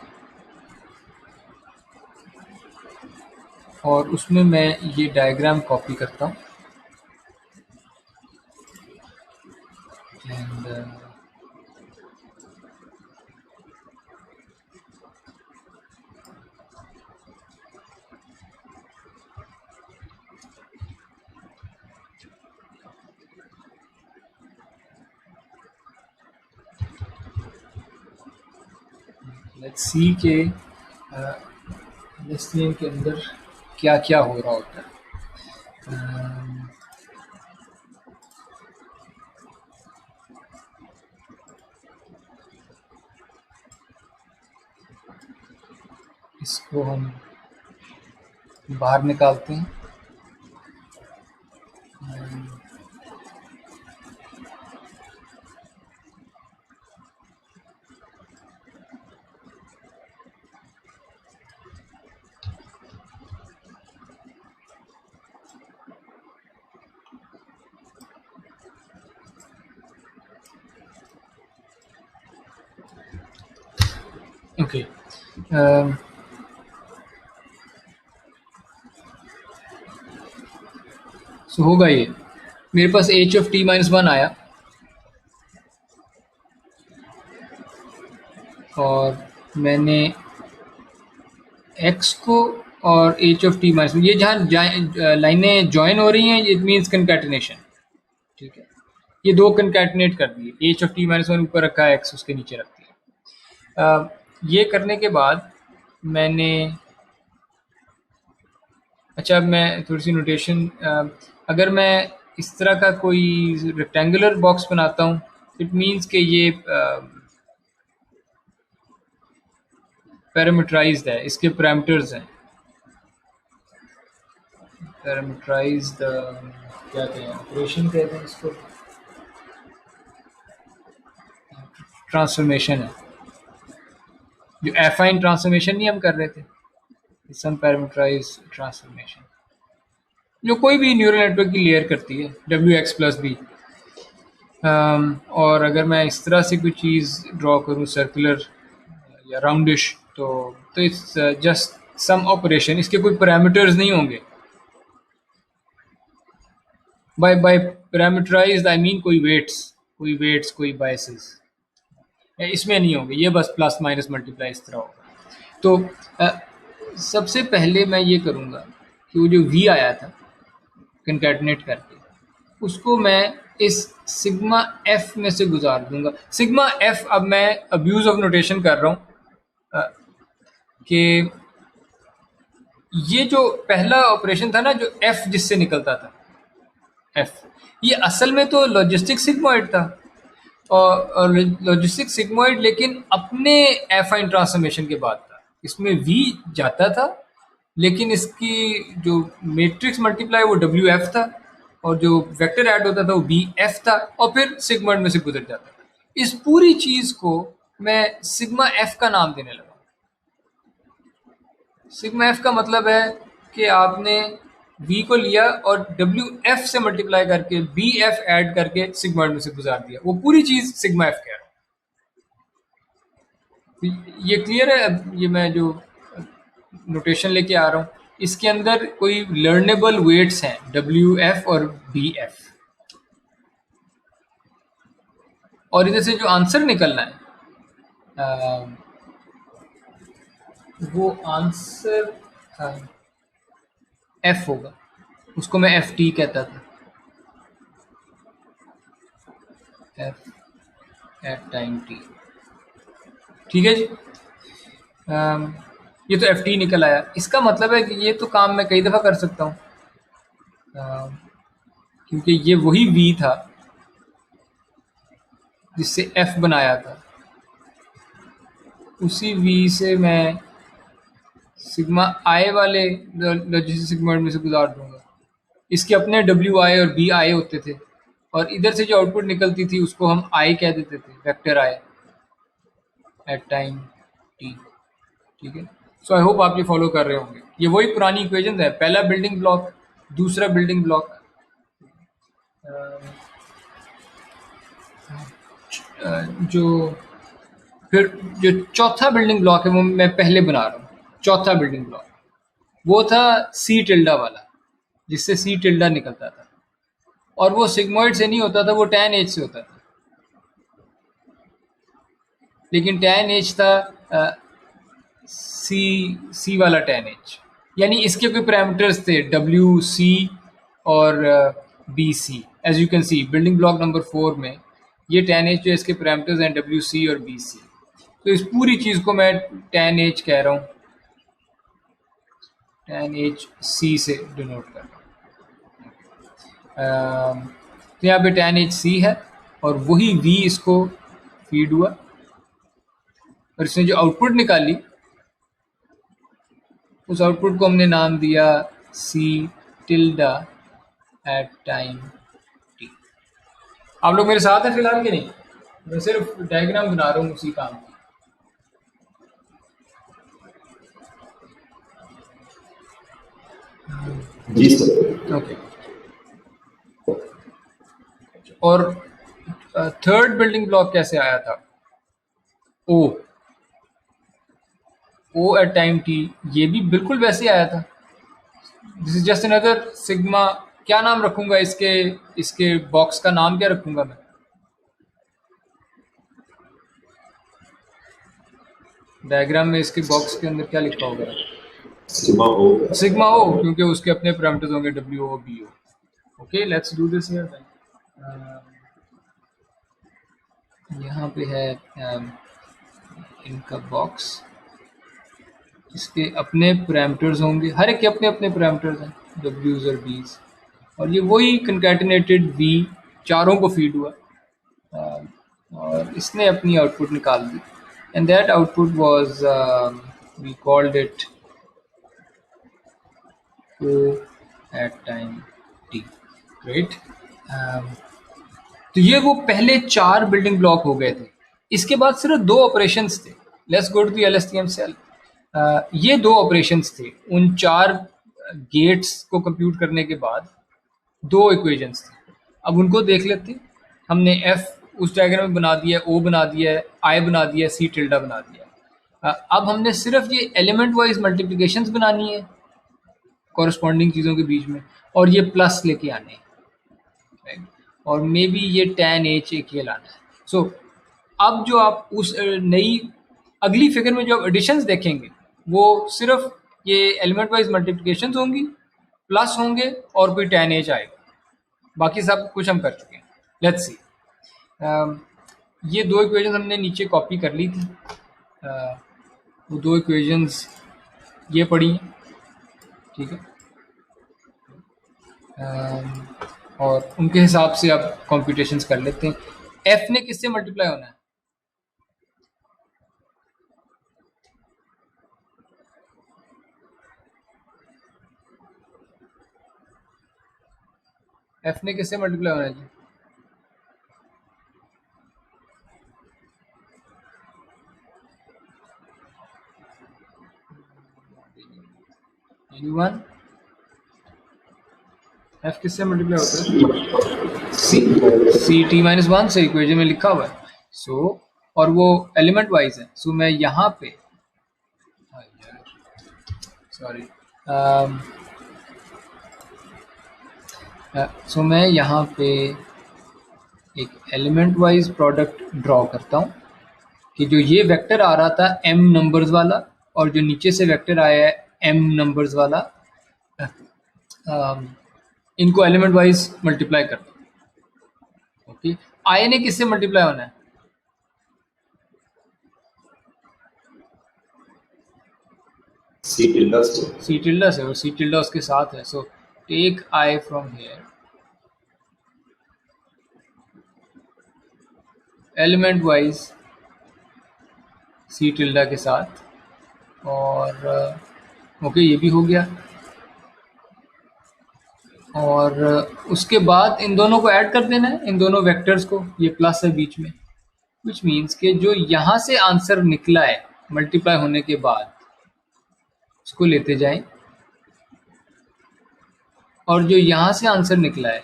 [SPEAKER 1] और उसमें मैं ये डायग्राम कॉपी करता हूँ एंड लेट्स सी के LSTM के अंदर क्या क्या हो रहा होता है। इसको हम बाहर निकालते हैं। ओके, सो होगा ये मेरे पास h(t-1) आया और मैंने x को और h(t-), ये जहाँ लाइनें ज्वाइन हो रही हैं इट मीन्स कंकैटिनेशन, ठीक है। ये दो कंकैटिनेट कर दिए, h(t-1) ऊपर रखा है, x उसके नीचे रख दिया। ये करने के बाद मैंने, अच्छा अब मैं थोड़ी सी नोटेशन, अगर मैं इस तरह का कोई रेक्टेंगुलर बॉक्स बनाता हूँ इट मीन्स कि ये पैरामीटराइज्ड है, इसके पैरामीटर्स हैं पैरामीटराइज्ड, क्या कहते हैं, ऑपरेशन कहते हैं इसको, ट्रांसफॉर्मेशन है, जो एफाइन ट्रांसफॉर्मेशन नहीं हम कर रहे थे, सम पैरामीटराइज्ड ट्रांसफॉर्मेशन जो कोई भी न्यूरल नेटवर्क की लेयर करती है WX+B। और अगर मैं इस तरह से कोई चीज़ ड्रॉ करूँ सर्कुलर या राउंडिश, तो इट्स जस्ट सम ऑपरेशन, इसके कोई पैरामीटर्स नहीं होंगे। बाय पैरामीटराइज्ड आई मीन कोई वेट्स कोई बायसेस इसमें नहीं होंगे, ये बस प्लस माइनस मल्टीप्लाई इस तरह होगा। तो सबसे पहले मैं ये करूँगा कि वो जो V आया था कंकैटिनेट करके, उसको मैं इस सिग्मा एफ में से गुजार दूंगा। सिग्मा एफ, अब मैं अब्यूज ऑफ नोटेशन कर रहा हूँ कि ये जो पहला ऑपरेशन था ना, जो एफ जिससे निकलता था, एफ, ये असल में तो लॉजिस्टिक सिग्मोइड था, और लॉजिस्टिक सिग्मोइड लेकिन अपने एफाइन ट्रांसफॉर्मेशन के बाद था। इसमें वी जाता था, लेकिन इसकी जो मैट्रिक्स मल्टीप्लाई वो डब्ल्यू एफ था, और जो वेक्टर ऐड होता था वो बी एफ था, और फिर सिग्मोइड में से गुजर जाता था। इस पूरी चीज को मैं सिग्मा एफ का नाम देने लगा। सिग्मा एफ का मतलब है कि आपने v को लिया और डब्ल्यू एफ से मल्टीप्लाई करके बी एफ ऐड करके सिग्मॉइड में से गुजार दिया, वो पूरी चीज सिग्मा एफ कह रहा हूँ। ये क्लियर है? अब ये मैं जो नोटेशन लेके आ रहा हूँ, इसके अंदर कोई लर्नेबल वेट्स हैं, डब्ल्यू एफ और बी एफ, और इधर से जो आंसर निकलना है वो आंसर एफ होगा। उसको मैं एफ टी कहता था, एफ एट टाइम टी। ठीक है जी। ये तो एफ टी निकल आया। इसका मतलब है कि ये तो काम मैं कई दफ़ा कर सकता हूँ, क्योंकि ये वही वी था जिससे एफ बनाया था। उसी वी से मैं सिग्मा आई वाले लॉजिस्टिक सिग्मॉइड में से गुजार दूंगा। इसके अपने डब्ल्यू आई और बी आई होते थे, और इधर से जो आउटपुट निकलती थी उसको हम आई कह देते थे, वेक्टर आई एट टाइम टी। ठीक है। सो आई होप आप ये फॉलो कर रहे होंगे। ये वही पुरानी इक्वेशन है, पहला बिल्डिंग ब्लॉक, दूसरा बिल्डिंग ब्लॉक, जो फिर जो चौथा बिल्डिंग ब्लॉक है वो मैं पहले बना रहा हूँ। चौथा बिल्डिंग ब्लॉक वो था सी टिल्डा वाला, जिससे सी टिल्डा निकलता था, और वो सिग्मोइड से नहीं होता था, वो टैन एच से होता था। लेकिन टैन एच था सी वाला टैन एच, यानी इसके कोई पैरामीटर्स थे डब्ल्यू सी और B C. As you can see building block number 4 में ये टैन एच जो इसके पैरामीटर्स हैं डब्ल्यू सी और बी सी। तो इस पूरी चीज़ को मैं टैन एच कह रहा हूँ, टैन एच सी से डिनोट कर रहा हूँ। तो यहाँ पे टैन एच सी है, और वही वी इसको फीड हुआ, और इसने जो आउटपुट निकाली उस आउटपुट को हमने नाम दिया सी टिल्डा एट टाइम टी। आप लोग मेरे साथ हैं फिलहाल कि नहीं? मैं सिर्फ डायग्राम बना रहा हूँ उसी काम की।
[SPEAKER 2] जी सर।
[SPEAKER 1] ओके। और थर्ड बिल्डिंग ब्लॉक कैसे आया था? ओ एट टाइम टी, ये भी बिल्कुल वैसे आया था। This is just another sigma. क्या नाम रखूंगा इसके बॉक्स का नाम क्या रखूंगा मैं? डायग्राम में इसके बॉक्स के अंदर क्या लिखा होगा?
[SPEAKER 2] सिग्मा ओ।
[SPEAKER 1] सिग्मा ओ, क्योंकि उसके अपने पैरामीटर्स होंगे W O B O. Okay, let's do this here. यहाँ पे है इनका बॉक्स, इसके अपने पैरामीटर्स होंगे, हर एक के अपने अपने पैरामीटर्स हैं, डब्ल्यूज और बीज, और ये वही कंकैटिनेटेड वी चारों को फीड हुआ, और इसने अपनी आउटपुट निकाल दी, and that output was we called it O at time T. Great. तो ये वो पहले 4 बिल्डिंग ब्लॉक हो गए थे। इसके बाद सिर्फ 2 ऑपरेशंस थे। Let's go to the LSTM cell. ये 2 ऑपरेशंस थे। उन 4 गेट्स को कंप्यूट करने के बाद 2 इक्वेशंस थे। अब उनको देख लेते हैं। हमने एफ उस डायग्राम में बना दिया, ओ बना दिया है, आई बना दिया, सी टिल्डा बना दिया। अब हमने सिर्फ ये एलिमेंट वाइज मल्टीप्लिकेशंस बनानी है कॉरस्पॉन्डिंग चीज़ों के बीच में, और ये प्लस लेके आने हैं, राइट? और मे बी ये टैन एच एक ये लाना है। सो अब जो आप उस नई अगली फिगर में जो आप एडिशंस देखेंगे वो सिर्फ ये एलिमेंट वाइज मल्टीप्लिकेशंस होंगी, प्लस होंगे और कोई tan h आएगा। बाकी सब कुछ हम कर चुके हैं। लेट्स सी, ये दो इक्वेशन हमने नीचे कॉपी कर ली थी। वो दो इक्वेशंस ये पढ़ी हैं, ठीक है। और उनके हिसाब से अब कॉम्पिटिशन्स कर लेते हैं। f ने किससे मल्टीप्लाई होना है? f ने किससे मल्टीप्लाई होना है जी? एनीवन? f किससे मल्टीप्लाई होता है? सी टी माइनस वन से इक्वेशन में लिखा हुआ है। सो और वो एलिमेंट वाइज है। सो मैं यहाँ पे सॉरी सो मैं यहाँ पे एक एलिमेंट वाइज प्रोडक्ट ड्रॉ करता हूँ कि जो ये वेक्टर आ रहा था m नंबर्स वाला और जो नीचे से वेक्टर आया है m नंबर्स वाला, इनको एलिमेंट वाइज मल्टीप्लाई करता हूँ। ओके, i ने किससे मल्टीप्लाई होना है?
[SPEAKER 2] सी टिल्डा से।
[SPEAKER 1] सी टिल्डा से, और सी टिल्डा उसके साथ है। So take i from here, element wise C tilde के साथ, और ओके ये भी हो गया। और उसके बाद इन दोनों को ऐड कर देना है, इन दोनों वेक्टर्स को, ये प्लस है बीच में, विच मीन्स कि जो यहाँ से आंसर निकला है मल्टीप्लाई होने के बाद उसको लेते जाएं, और जो यहाँ से आंसर निकला है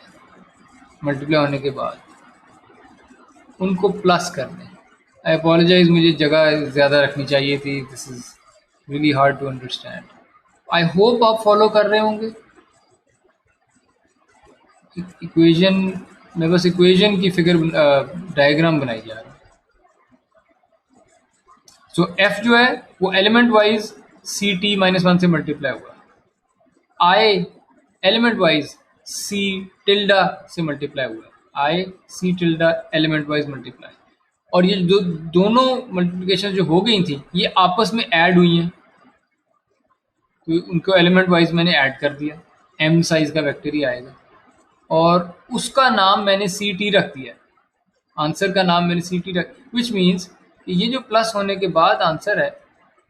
[SPEAKER 1] मल्टीप्लाई होने के बाद उनको प्लस कर दें। आई अपोलोजाइज, मुझे जगह ज़्यादा रखनी चाहिए थी। This is really hard to understand. I hope आप फॉलो कर रहे होंगे। इक्वेशन में बस इक्वेशन की फिगर डायग्राम बनाई जा रहा है। सो एफ जो है वो element wise C T minus one से मल्टीप्लाई हुआ, I element wise C tilde से मल्टीप्लाई हुआ, I C tilde element wise multiply. और ये जो दोनों मल्टीप्लिकेशन जो हो गई थी ये आपस में ऐड हुई हैं, तो उनको एलिमेंट वाइज मैंने ऐड कर दिया। एम साइज का वेक्टर ही आएगा और उसका नाम मैंने सी टी रख दिया। आंसर का नाम मैंने सी टी रख, विच मीन्स ये जो प्लस होने के बाद आंसर है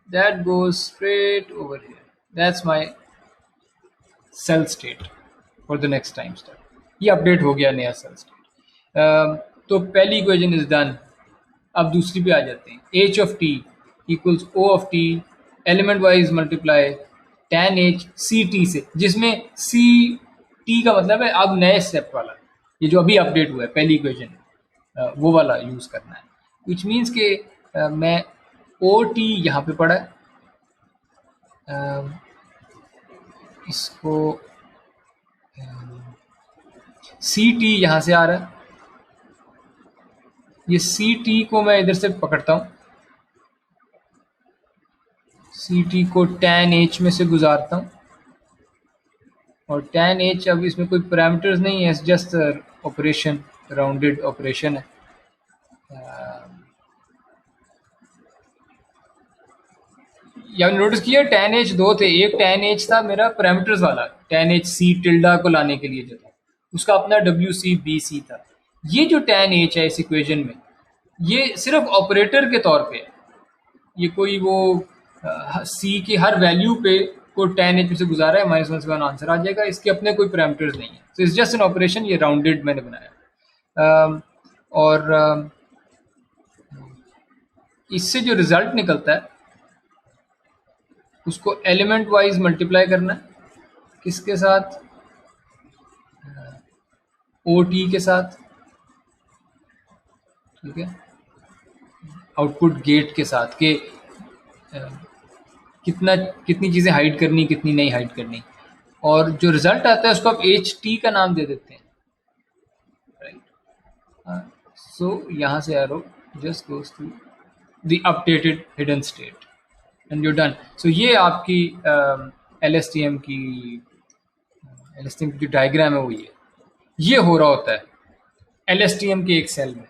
[SPEAKER 1] that goes straight over here, that's my cell state for the next time step. ये अपडेट हो गया नया सेल स्टेट। तो पहली इक्वेशन इज डन। अब दूसरी पे आ जाते हैं। H of T equals O of T element wise multiply tan H C T से, जिसमें सी टी का मतलब है अब नए स्टेप वाला, ये जो अभी अपडेट हुआ है पहली इक्वेशन वो वाला यूज़ करना है। विच मीन्स के मैं ओ टी यहाँ पे पढ़ा है, इसको सी टी यहाँ से आ रहा है, ये सी टी को मैं इधर से पकड़ता हूँ, सी टी को tan एच में से गुजारता हूँ, और tan एच अब इसमें कोई पैरामीटर्स नहीं है, जस्ट ऑपरेशन, राउंडेड ऑपरेशन है। या नोटिस किया tan एच दो थे, एक tan एच था मेरा पैरामीटर्स वाला, tan एच सी टिल्डा को लाने के लिए जो था उसका अपना WCBC था। ये जो tan एच है इस इक्वेशन में ये सिर्फ ऑपरेटर के तौर पे है, ये कोई वो सी की हर वैल्यू पे को tan एच में से गुजारा है, -1 से 1 आंसर आ जाएगा, इसके अपने कोई पैरामीटर्स नहीं है। तो इट्स जस्ट एन ऑपरेशन, ये राउंडेड मैंने बनाया। और इससे जो रिजल्ट निकलता है उसको एलिमेंट वाइज मल्टीप्लाई करना है, किसके साथ? ओ टी के साथ, ठीक है, आउटपुट गेट के साथ, के कितनी चीज़ें हाइड करनी कितनी नहीं हाइड करनी, और जो रिजल्ट आता है उसको आप एच टी का नाम दे देते हैं, राइट। सो यहाँ से arrow just goes to the updated hidden state and you done. So ये आपकी LSTM की LSTM की जो डायग्राम है वो ये हो रहा होता है LSTM के एक सेल में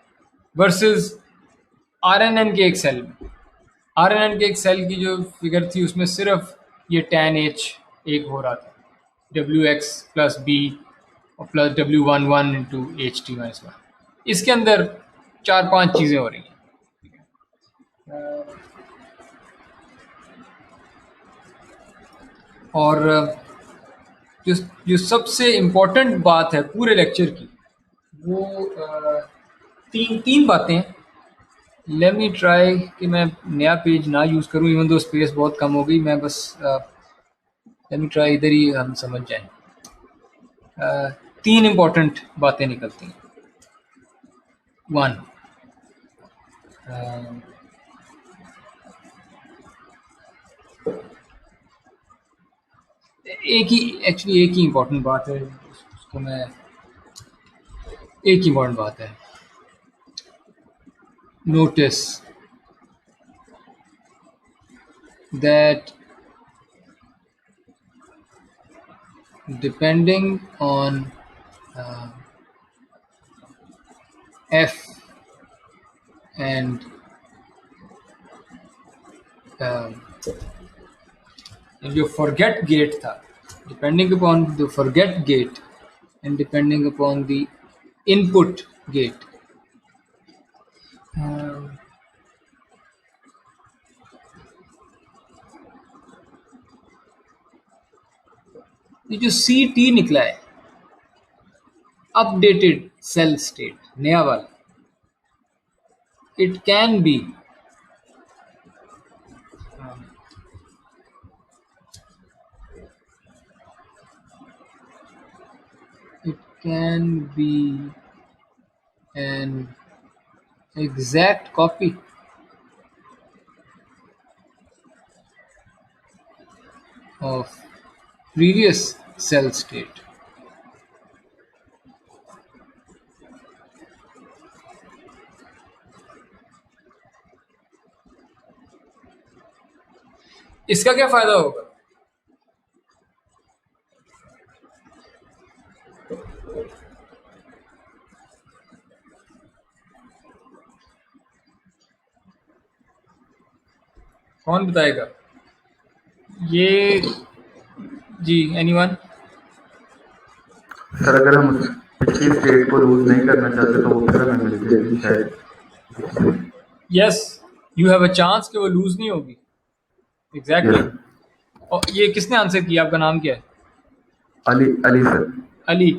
[SPEAKER 1] वर्सेस RNN के एक सेल में। RNN के एक सेल की जो फिगर थी उसमें सिर्फ ये tan H एक हो रहा था, WX प्लस B और प्लस W11 इंटू HT-1। इसके अंदर 4-5 चीज़ें हो रही हैं। और जो सबसे इम्पोर्टेंट बात है पूरे लेक्चर की वो तीन बातें हैं। लेट मी ट्राई कि मैं नया पेज ना यूज़ करूं, इवन दो स्पेस बहुत कम हो गई। मैं बस लेट मी ट्राई, इधर ही हम समझ जाएं। 3 इम्पोर्टेंट बातें निकलती हैं। 1, एक ही इम्पोर्टेंट बात है, उसको मैं एक ही इम्पोर्टेंट बात है। Notice that depending on F and जो forget gate था, depending upon the forget gate and depending upon the input gate, ये जो CT निकला है अपडेटेड सेल स्टेट, नया वाला, it can be an exact copy of previous cell state. इसका क्या फायदा होगा? कौन बताएगा? ये जी, एनीवन?
[SPEAKER 3] सर अगर हम उस पिछली स्टेट को लूज नहीं करना चाहते तो वो फिर हमें मिल जाएगी शायद।
[SPEAKER 1] Yes, you have a chance कि वो लूज नहीं होगी। एग्जैक्टली। और ये किसने आंसर किया? आपका नाम क्या है?
[SPEAKER 3] अली सर।
[SPEAKER 1] अली।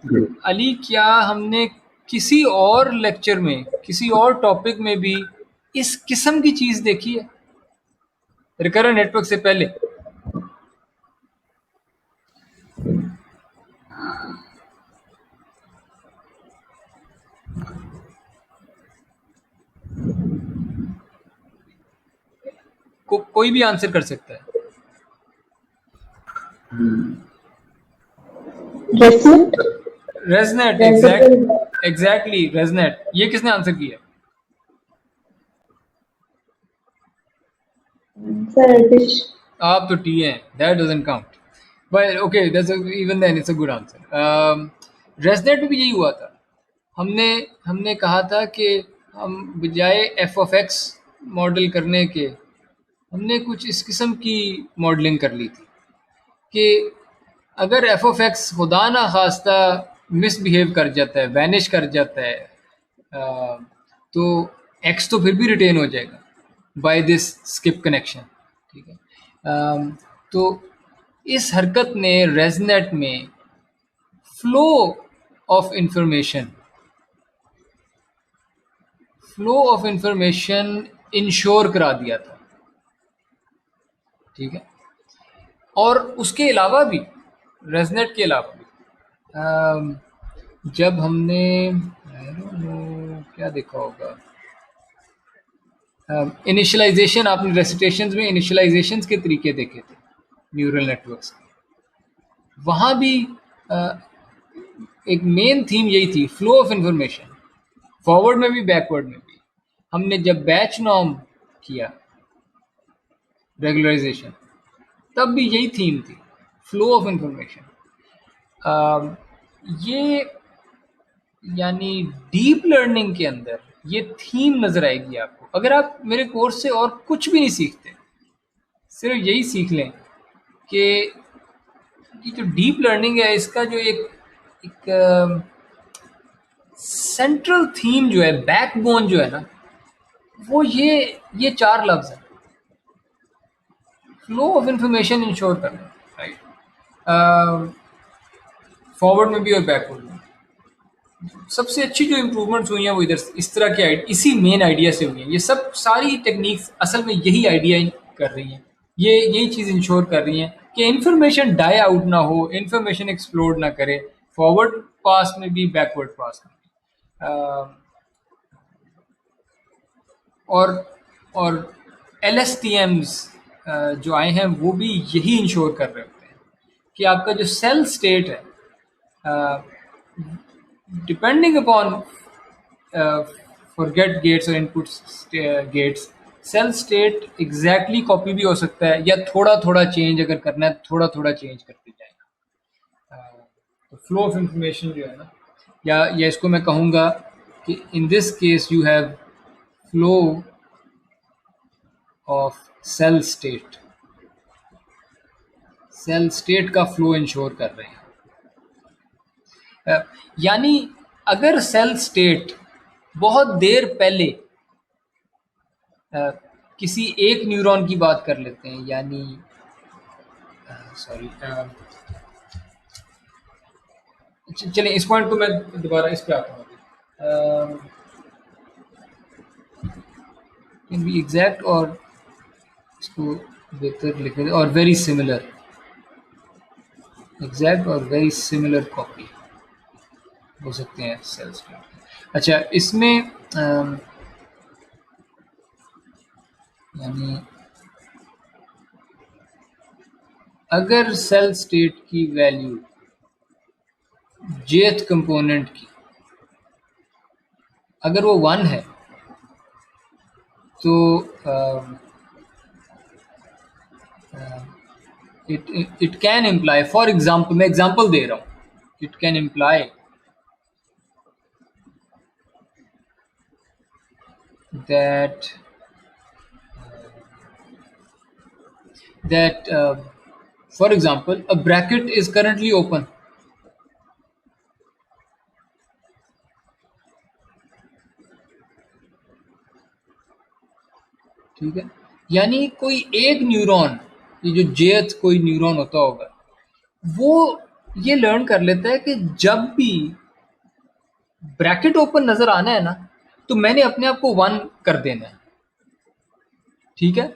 [SPEAKER 3] जी।
[SPEAKER 1] अली, क्या हमने किसी और लेक्चर में किसी और टॉपिक में भी इस किस्म की चीज देखी है रिकरेंट नेटवर्क से पहले? कोई भी आंसर कर सकता है। ResNet, exactly ResNet. ये किसने आंसर किया? आप तो टी हैं, that doesn't count, but okay, that's even then it's a good answer. ResNet में भी यही हुआ था। हमने कहा था कि हम बजाय एफ ऑफ एक्स मॉडल करने के हमने कुछ इस किस्म की मॉडलिंग कर ली थी कि अगर एफ ऑफ एक्स खुदा ना खास्ता मिसबिहेव कर जाता है, वैनिश कर जाता है, तो एक्स तो फिर भी रिटेन हो जाएगा बाय दिस स्किप कनेक्शन। ठीक है। तो इस हरकत ने रेजनेट में फ्लो ऑफ इंफॉर्मेशन इंश्योर करा दिया था। ठीक है। और उसके अलावा भी, रेजनेट के अलावा भी, जब हमने क्या देखा होगा, इनिशियलाइजेशन, आपने रेसिटेशंस में इनिशियलाइजेशंस के तरीके देखे थे न्यूरल नेटवर्क्स के, वहाँ भी एक मेन थीम यही थी, फ्लो ऑफ इंफॉर्मेशन, फॉरवर्ड में भी बैकवर्ड में भी। हमने जब बैच नॉर्म किया रेगुलराइजेशन, तब भी यही थीम थी, फ्लो ऑफ इंफॉर्मेशन। अम, ये यानी डीप लर्निंग के अंदर ये थीम नज़र आएगी आपको। अगर आप मेरे कोर्स से और कुछ भी नहीं सीखते, सिर्फ यही सीख लें कि ये जो डीप लर्निंग है इसका जो एक एक सेंट्रल थीम जो है, बैकबोन जो है ना, वो ये 4 लफ्ज़ हैं। फ्लो ऑफ इंफॉर्मेशन इंश्योर करना, राइट? फॉरवर्ड में भी और बैकवर्ड में। सबसे अच्छी जो इम्प्रूवमेंट्स हुई हैं वो इधर इस तरह के इसी मेन आइडिया से हुई हैं। ये सब सारी टेक्निक्स असल में यही आइडिया कर रही हैं, ये यही चीज़ इंश्योर कर रही हैं कि इंफॉर्मेशन डाई आउट ना हो, इंफॉर्मेशन एक्सप्लोड ना करे, फॉरवर्ड पास में भी बैकवर्ड पास में भी। और एल एस टी एम्स जो आए हैं वो भी यही इंश्योर कर रहे होते हैं कि आपका जो सेल स्टेट है, डिपेंडिंग अपॉन फॉरगेट गेट्स और input gates, cell state exactly copy भी हो सकता है या थोड़ा थोड़ा चेंज अगर करना है थोड़ा थोड़ा चेंज करते जाएगा। तो फ्लो ऑफ इंफॉर्मेशन जो है ना, या इसको मैं कहूँगा कि in this case you have flow of cell state. Cell state का फ्लो इंश्योर कर रहे हैं। यानी अगर सेल स्टेट बहुत देर पहले, किसी एक न्यूरॉन की बात कर लेते हैं, यानी सॉरी, चलें इस पॉइंट को मैं दोबारा इस पे आता हूँ। कैन बी एग्जैक्ट, और इसको बेहतर लिखे और वेरी सिमिलर, एग्जैक्ट और वेरी सिमिलर कॉपी हो सकते हैं सेल स्टेट। अच्छा, इसमें यानी अगर सेल स्टेट की वैल्यू jth कंपोनेंट की अगर वो 1 है तो it can imply, for example, मैं एग्जाम्पल दे रहा हूँ, it can imply that for example a bracket is currently open, ठीक है? यानी कोई एक न्यूरॉन, ये जो jth कोई न्यूरॉन होता होगा, वो ये लर्न कर लेता है कि जब भी ब्रैकेट ओपन नजर आना है ना, तो मैंने अपने आप को 1 कर देना है, ठीक है?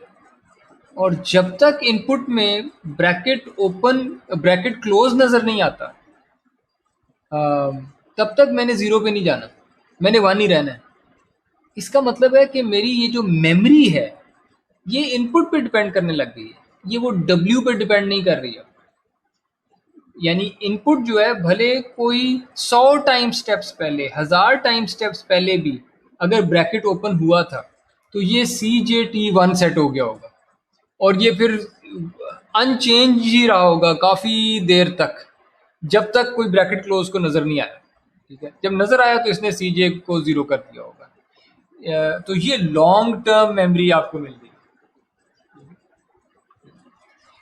[SPEAKER 1] और जब तक इनपुट में ब्रैकेट ओपन ब्रैकेट क्लोज नजर नहीं आता, तब तक मैंने 0 पे नहीं जाना, मैंने 1 ही रहना है। इसका मतलब है कि मेरी ये जो मेमोरी है ये इनपुट पे डिपेंड करने लग गई है, ये वो W पे डिपेंड नहीं कर रही है। यानी इनपुट जो है भले कोई 100 टाइम स्टेप्स पहले, 1000 टाइम स्टेप्स पहले भी अगर ब्रैकेट ओपन हुआ था तो ये CJT1 सेट हो गया होगा और ये फिर अनचेंज ही रहा होगा काफ़ी देर तक, जब तक कोई ब्रैकेट क्लोज को नज़र नहीं आया, ठीक है? जब नज़र आया तो इसने CJ को 0 कर दिया होगा। तो ये लॉन्ग टर्म मेमोरी आपको मिल गई।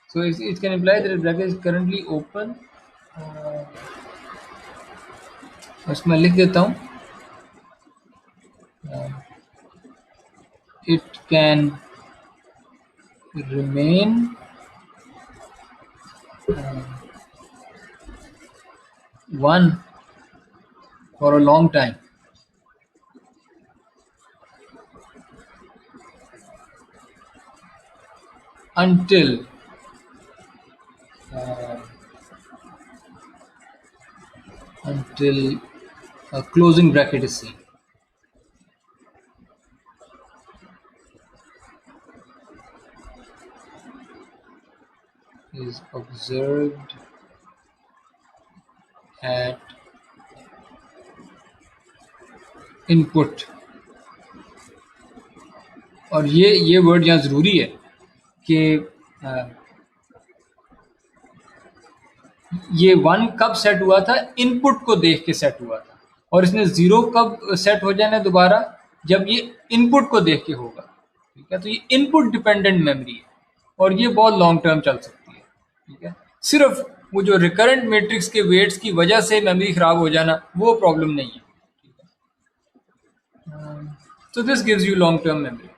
[SPEAKER 1] So it can imply that a bracket is currently open. इसको मैं लिख देता हूँ। It can remain one for a long time. Until a closing bracket is seen. Is observed at input. और ये word यहाँ ज़रूरी है कि ये 1 कब सेट हुआ था, इनपुट को देख के सेट हुआ था, और इसने 0 कब सेट हो जाना दोबारा, जब ये इनपुट को देख के होगा। ठीक है, तो ये इनपुट डिपेंडेंट मेमोरी है और ये बहुत लॉन्ग टर्म चल सकती है। ठीक है, सिर्फ वो जो रिकरेंट मैट्रिक्स के वेट्स की वजह से मेमोरी खराब हो जाना वो प्रॉब्लम नहीं है। ठीक है, तो this gives you long term memory.